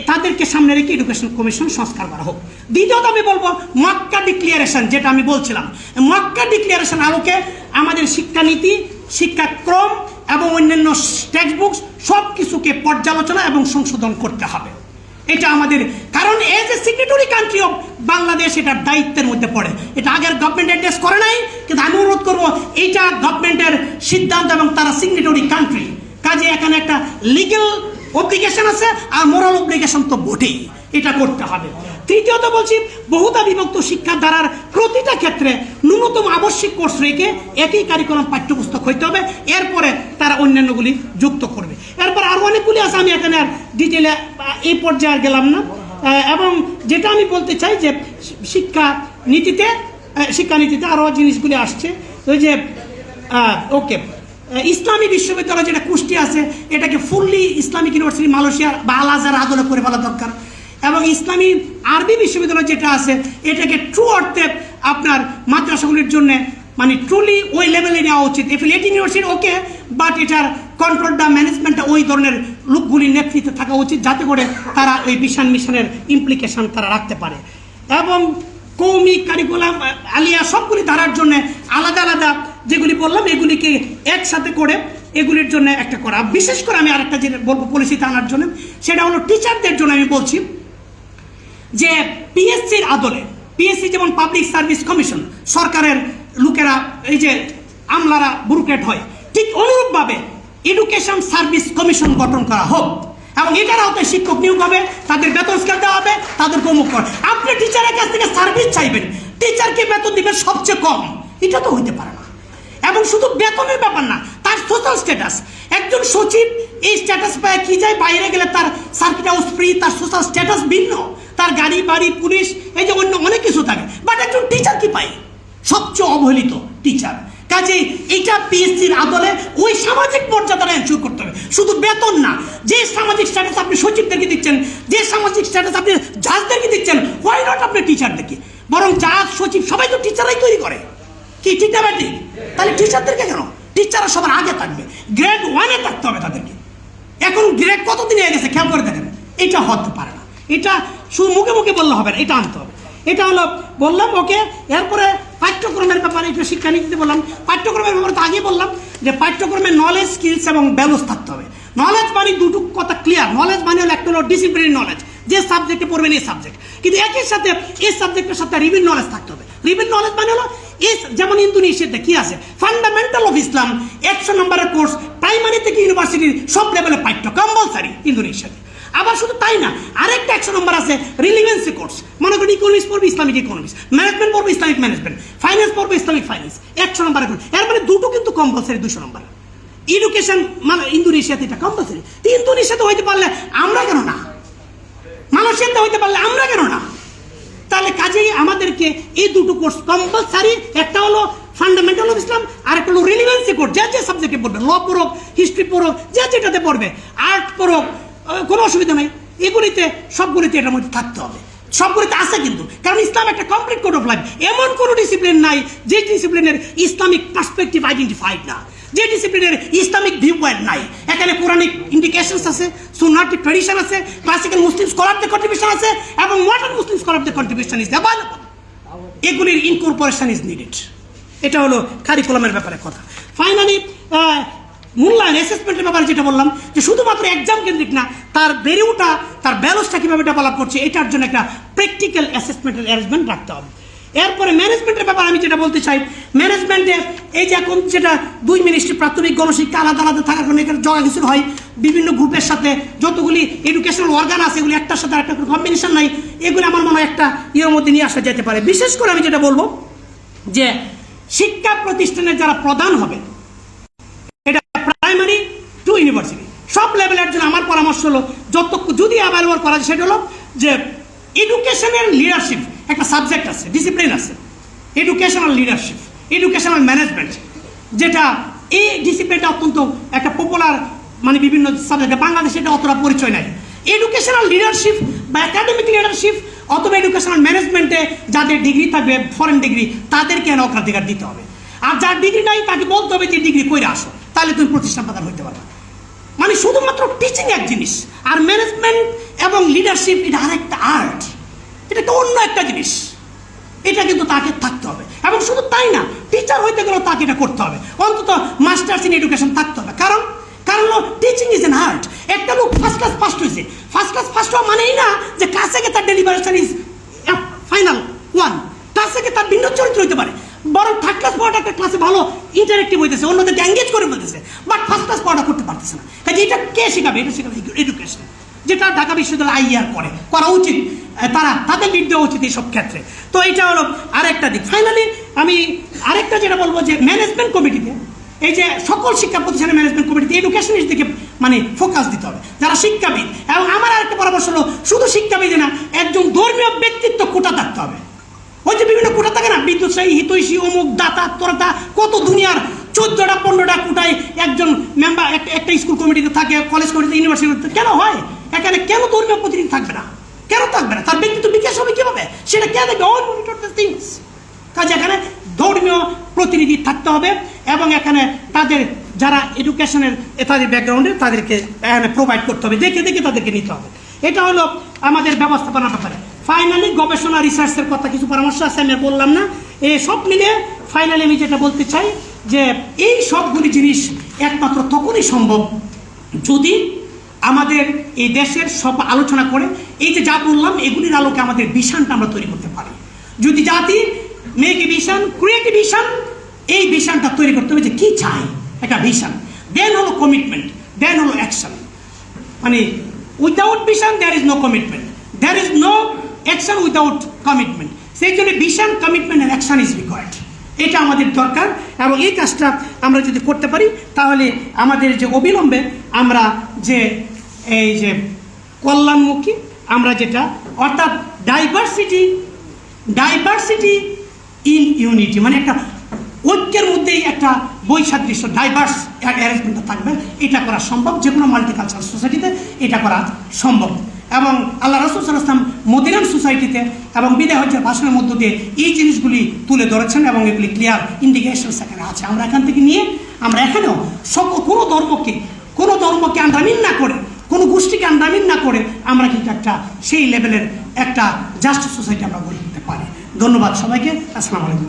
তাদেরকে সামনে রেখে এডুকেশন কমিশন সংস্কার করা হোক। দ্বিতীয়ত আমি বলবো মক্কা ডিক্লিয়ারেশন, যেটা আমি বলছিলাম, মক্কা ডিক্লিয়ারেশন আলোকে আমাদের শিক্ষানীতি, শিক্ষাক্রম এবং অন্যান্য টেক্সট বুকস সব কিছুকে পর্যালোচনা এবং সংশোধন করতে হবে। এটা আমাদের, কারণ as a signatory country of Bangladesh এটার দায়িত্বের মধ্যে পড়ে। এটা আগের গভর্নমেন্ট অ্যাড্রেস করে নাই, কিন্তু আমি অনুরোধ করবো এইটা গভর্নমেন্টের সিদ্ধান্ত এবং তারা সিগনেটরি কান্ট্রি, কাজে এখানে একটা লিগ্যাল অব্লিগেশন আছে, আর মোরাল অব্লিগেশন তো বটেই, এটা করতে হবে। তৃতীয়ত বলছি বহুতা বিভক্ত শিক্ষার ধারার প্রতিটা ক্ষেত্রে ন্যূনতম আবশ্যিক কোর্স রেখে একই কারিকুলাম পাঠ্যপুস্তক হইতে হবে, এরপরে তারা অন্যান্যগুলি যুক্ত করবে। এরপর আরও অনেকগুলি আছে, আমি এখানে আর ডিটেলে এই পর্যায়ে আর গেলাম না। এবং যেটা আমি বলতে চাই যে শিক্ষানীতিতে আরও জিনিসগুলি আসছে, ওই যে ওকে ইসলামী বিশ্ববিদ্যালয় যেটা কুষ্টিয়া আছে এটাকে ফুললি ইসলামিক ইউনিভার্সিটি মালয়েশিয়া বা আল আজহার আদলে করে ফেলা দরকার। এবং ইসলামী আরবি বিশ্ববিদ্যালয় যেটা আছে এটাকে ট্রু অর্থে আপনার মাদ্রাসাগুলির জন্য মানে ট্রুলি ওই লেভেলে নেওয়া উচিত। এফিলিয়েটিং ইউনিভার্সিটি ওকে, বাট এটার কন্ট্রোলটা ম্যানেজমেন্টটা ওই ধরনের লোকগুলির নেতৃত্বে থাকা উচিত, যাতে করে তারা ওই বিশাল মিশনের ইমপ্লিকেশন তারা রাখতে পারে। এবং কৌমি কারিকুলাম আলিয়া সবগুলি ধারার জন্য আলাদা আলাদা যেগুলি বললাম এগুলিকে একসাথে করে এগুলির জন্য একটা করা। বিশেষ করে আমি আরেকটা যেটা বলবো পলিসিতে আনার জন্য, সেটা হলো টিচারদের জন্য আমি বলছি যে পিএসসির আদলে, পিএসসি যেমন পাবলিক সার্ভিস কমিশন, সরকারের লোকেরা এই যে আমলারা ব্যুরোক্র্যাট হয়, ঠিক অনুরূপভাবে এডুকেশন সার্ভিস কমিশন গঠন করা হোক এবং এটার আওতায় শিক্ষক নিয়োগ হবে, তাদের বেতন স্কেল দেওয়া হবে, তাদের কর্মক কর। আপনি টিচারের কাছ থেকে সার্ভিস চাইবেন, টিচারকে বেতন দিবেন সবচেয়ে কম, এটা তো হইতে পারে না। এবং শুধু বেতনের ব্যাপার না, তার সোশ্যাল স্ট্যাটাস, একজন সচিব এই স্ট্যাটাস পায় কি যায়, বাইরে গেলে তার সার্কিট হাউস ফ্রি, তার সোশ্যাল স্ট্যাটাস ভিন্ন, তার গাড়ি বাড়ি পুলিশ এই যে অন্য অনেক কিছু থাকে। বাট একজন টিচার কি পায়? সবচেয়ে অবহেলিত টিচার। কাজেই এটা পিএসসির আদলে ওই সামাজিক মর্যাদাটা এনশিওর করতে হবে, শুধু বেতন না। যে সামাজিক স্ট্যাটাস আপনি সচিবদেরকে দিচ্ছেন, যে সামাজিক স্ট্যাটাস আপনি জাজদেরকে দিচ্ছেন, হোয়াই নট আপনি টিচারদেরকে? বরং জাজ সচিব সবাই তো টিচারাই তৈরি করে, কি ঠিক না ব্যাটি? তাহলে টিচারদেরকে কেন? টিচাররা সবার আগে থাকবে, গ্রেড 1-এ থাকতে হবে তাদেরকে। এখন গ্রেড কতদিন হয়ে গেছে খেয়াল করে দেখেন, এটা হতে পারে না। এটা শুধু মুখে মুখে বললে হবে না, এটা আনতে হবে। এটা হলো বললাম ওকে। এরপরে পাঠ্যক্রমের ব্যাপারে একটু শিক্ষানীতিতে বললাম। পাঠ্যক্রমের ব্যাপারে তো আগে বললাম যে পাঠ্যক্রমে নলেজ, স্কিলস এবং ভ্যালুস থাকতে হবে। নলেজ মানে দুটো কথা ক্লিয়ার। নলেজ মানে হলো একটা হলো ডিসিপ্লিনারি নলেজ, যে সাবজেক্টে পড়বেন এই সাবজেক্ট, কিন্তু একই সাথে এই সাবজেক্টের সাথে রিভিল নলেজ থাকতে হবে। রিভিল নলেজ মানে হলো যেমন ইন্দোনেশিয়াতে কি আছে, ফান্ডামেন্টাল অফ ইসলাম 100 নম্বরের কোর্স, প্রাইমারি থেকে ইউনিভার্সিটির সব লেভেলে পাঠ্য কম্পালসারি ইন্দোনেশিয়াতে। আবার শুধু তাই না, আরেকটা 100 নম্বর আছে রিলিভেন্সি কোর্স। মনে করেন ইকোনমিক্স পড়বে, ইসলামিক ইকোনমিক্স, ম্যানেজমেন্ট পড়বে, ইসলামিক ম্যানেজমেন্ট, ফাইন্যান্স পড়বে, ইসলামিক ফাইন্যান্স, 100 নম্বরের কোর্স। এর মানে দুটো কিন্তু কম্পালসারি 200 নম্বর। এডুকেশন মানে ইন্দোনেশিয়াতে এটা কম্পালসারি। ইন্দোনেশিয়াতে হইতে পারলে আমরা কেন না? মালয়েশিয়াতে হইতে পারলে আমরা কেন না? তাহলে কাজেই আমাদেরকে এই দুটো কোর্স কম্পালসারি, একটা হলো ফান্ডামেন্টাল অফ ইসলাম, আর একটা হলো রিলিভেন্সি কোর্স। যে সাবজেক্টে পড়বে, ল পড়ুক, হিস্ট্রি পড়ুক, যেটাতে পড়বে, আর্ট পড়ুক, কোনো অসুবিধা নেই। এগুলিতে সবগুলিতে এটার মধ্যে থাকতে হবে, সবগুলিতে আছে কিন্তু। কারণ ইসলাম একটা কমপ্লিট কোড অফ লাইফ। এমন কোনো ডিসিপ্লিন নাই যে ডিসিপ্লিনের ইসলামিক পার্সপেক্টিভ আইডেন্টিফাইড না, যে ডিসিপ্লিনের ইসলামিক ভিউ পয়েন্ট নাই। এখানে কোরআনিক ইন্ডিকেশনস আছে, সুন্নাটিক ট্রেডিশন আছে, ক্লাসিক্যাল মুসলিম স্কলারদের কন্ট্রিবিউশন আছে, এবং মডার্ন মুসলিম স্কলারদের কন্ট্রিবিউশন ইজ অ্যাভেলেবল। এগুলির ইনকর্পোরেশন ইজ নিডেড। এটা হলো কারিকুলামের ব্যাপারে কথা। ফাইনালি মূল্যায়ন, অ্যাসেসমেন্টের ব্যাপারে যেটা বললাম যে শুধুমাত্র এক্সাম কেন্দ্রিক না, তার বেড়ে ওঠা, তার ব্যালেন্সটা কীভাবে ডেভেলপ করছে, এটার জন্য একটা প্র্যাকটিক্যাল অ্যাসেসমেন্টের অ্যারেঞ্জমেন্ট রাখতে হবে। এরপরে ম্যানেজমেন্টের ব্যাপারে আমি যেটা বলতে চাই, ম্যানেজমেন্টে এই যে এখন যেটা 2 মিনিস্ট্রি প্রাথমিক গণশিক্ষা আলাদা আলাদা থাকার কারণে এখানে জগাখিচুড়ি হয়, বিভিন্ন গ্রুপের সাথে যতগুলি এডুকেশনাল অর্গান আছে এগুলি একটার সাথে একটা কম্বিনেশন নাই। এগুলি আমার মনে হয় একটা ইয়ের মধ্যে নিয়ে আসা যেতে পারে। বিশেষ করে আমি যেটা বলবো যে শিক্ষা প্রতিষ্ঠানের যারা প্রধান হবে, এটা প্রাইমারি টু ইউনিভার্সিটি সব লেভেলের জন্য আমার পরামর্শ হলো যদি অ্যাভেলেবল করা যায় সেটা হলো যে এডুকেশনের লিডারশিপ একটা সাবজেক্ট আছে, ডিসিপ্লিন আছে, এডুকেশনাল লিডারশিপ, এডুকেশনাল ম্যানেজমেন্ট, যেটা এই ডিসিপ্লিনটা অত্যন্ত একটা পপুলার, মানে বিভিন্ন সাবজেক্টে বাংলাদেশে এটা অতটা পরিচয় নাই। এডুকেশনাল লিডারশিপ বা একাডেমিক লিডারশিপ অথবা এডুকেশনাল ম্যানেজমেন্টে যাদের ডিগ্রি থাকবে, ফরেন ডিগ্রি, তাদেরকে অগ্রাধিকার দিতে হবে। আর যার ডিগ্রি নাই তাকে বলতে হবে যে ডিগ্রি কইরা আসো, তাহলে তুমি প্রতিষ্ঠান প্রধান হইতে পারবে। মানে শুধুমাত্র টিচিং এক জিনিস, আর ম্যানেজমেন্ট এবং লিডারশিপ এটা আরেকটা আর্ট, এটা একটা অন্য একটা জিনিস। এটা কিন্তু তাকে থাকতে হবে। এবং শুধু তাই না, টিচার হইতে গেলেও তাকে এটা করতে হবে, অন্তত মাস্টার্স ইন এডুকেশন থাকতে হবে। কারণ টিচিং ইজ এন আর্ট। একটা লোক ফার্স্ট ক্লাস ফার্স্ট হয়েছে, ফার্স্ট ক্লাস ফার্স্ট হওয়া মানেই না যে ক্লাসে গিয়ে তার ডেলিভারেশন ইজ ফাইনাল ওয়ান। ক্লাসে গিয়ে তার ভিন্ন চরিত্র হইতে পারে, বরং থার্ড ক্লাস পড়াটা একটা ক্লাসে ভালো ইন্টারেক্টিভ হইতেছে, অন্যদেরকে এঙ্গেজ করে বলতেছে, বাট ফার্স্ট ক্লাস পড়াটা করতে পারতেছে না। কাজে এটা কে শেখাবে? এটা শেখাবে এডুকেশন, যেটা ঢাকা বিশ্ববিদ্যালয় আইয়ার করা উচিত, তাদের লিড দেওয়া উচিত এইসব ক্ষেত্রে। তো এটা হলো আরেকটা দিক। ফাইনালি আমি আরেকটা যেটা বলবো যে ম্যানেজমেন্ট কমিটিতে এই যে সকল শিক্ষা প্রতিষ্ঠানের ম্যানেজমেন্ট কমিটিতে এডুকেশনের দিকে মানে ফোকাস দিতে হবে, যারা শিক্ষাবিদ। এবং আমার আরেকটা পরামর্শ হলো, শুধু শিক্ষাবিদ না, একজন ধর্মীয় ব্যক্তিত্ব কোটা থাকতে হবে। ওই যে বিভিন্ন কোটা থাকে না, বিদ্যুৎসাহী, হিতৈষী, অমুক, দাতা, তোরতা, কত দুনিয়ার 14টা 15টা কোটায় একজন মেম্বার একটা স্কুল কমিটিতে থাকে, কলেজ কমিটিতে, ইউনিভার্সিটিতে। কেন হয়? এখানে কেন ধর্মীয় প্রতিনিধি থাকবে না? কেন থাকবে না? তার ব্যক্তিত্ব বিকাশ হবে কিভাবে? সেটা কে দেখবে? All monitor the things. কাজে এখানে ধর্মীয় প্রতিনিধি থাকতে হবে এবং এখানে তাদের যারা এডুকেশনের তাদের ব্যাকগ্রাউন্ডে তাদেরকে এখানে প্রোভাইড করতে হবে, দেখে দেখে তাদেরকে নিতে হবে। এটা হলো আমাদের ব্যবস্থাপনার ব্যাপারে। ফাইনালি গবেষণা রিসার্চের কথা কিছু পরামর্শ আছে, আমি বললাম না। এই সব মিলে ফাইনালি আমি যেটা বলতে চাই যে এই সবগুলি জিনিস একমাত্র তখনই সম্ভব যদি আমাদের এই দেশের সব আলোচনা করে এই যে যা বললাম এগুলির আলোকে আমাদের ভিশনটা আমরা তৈরি করতে পারি। যদি জাতি make a vision, create a vision, এই ভিশনটা তৈরি করতে হবে যে কী চাই, একটা ভিশন, দেন হলো কমিটমেন্ট, দেন হলো অ্যাকশন। মানে without vision there is no commitment, there is no action without commitment. সেই জন্য vision, commitment and action is required. এটা আমাদের দরকার এবং এই কাজটা আমরা যদি করতে পারি তাহলে আমাদের যে অবিলম্বে আমরা যে এই যে কল্যাণমুখী আমরা যেটা, অর্থাৎ ডাইভার্সিটি ইন ইউনিটি, মানে একটা ঐক্যের মধ্যেই একটা বৈসাদৃশ্য, ডাইভার্স অ্যারেঞ্জমেন্টটা থাকবে। এটা করা সম্ভব, যে কোনো মাল্টিকালচারাল সোসাইটিতে এটা করা সম্ভব। এবং আল্লাহ রাসূল সাল্লাল্লাহু আলাইহি ওয়াসাল্লাম মদিনান সোসাইটিতে এবং বিদায় হজ্জের ভাষণের মধ্য দিয়ে এই জিনিসগুলি তুলে ধরেছেন এবং এগুলি ক্লিয়ার ইন্ডিকেশন সেখানে আছে। আমরা এখান থেকে নিয়ে আমরা এখানেও কোনো ধর্মকে আন্ডারমিন না করে, কোনো গোষ্ঠীকে আন্ডারমিন না করে আমরা কিন্তু একটা সেই লেভেলের একটা জাস্ট সোসাইটি আমরা গড়ে তুলতে পারি। ধন্যবাদ সবাইকে। আসসালামু আলাইকুম।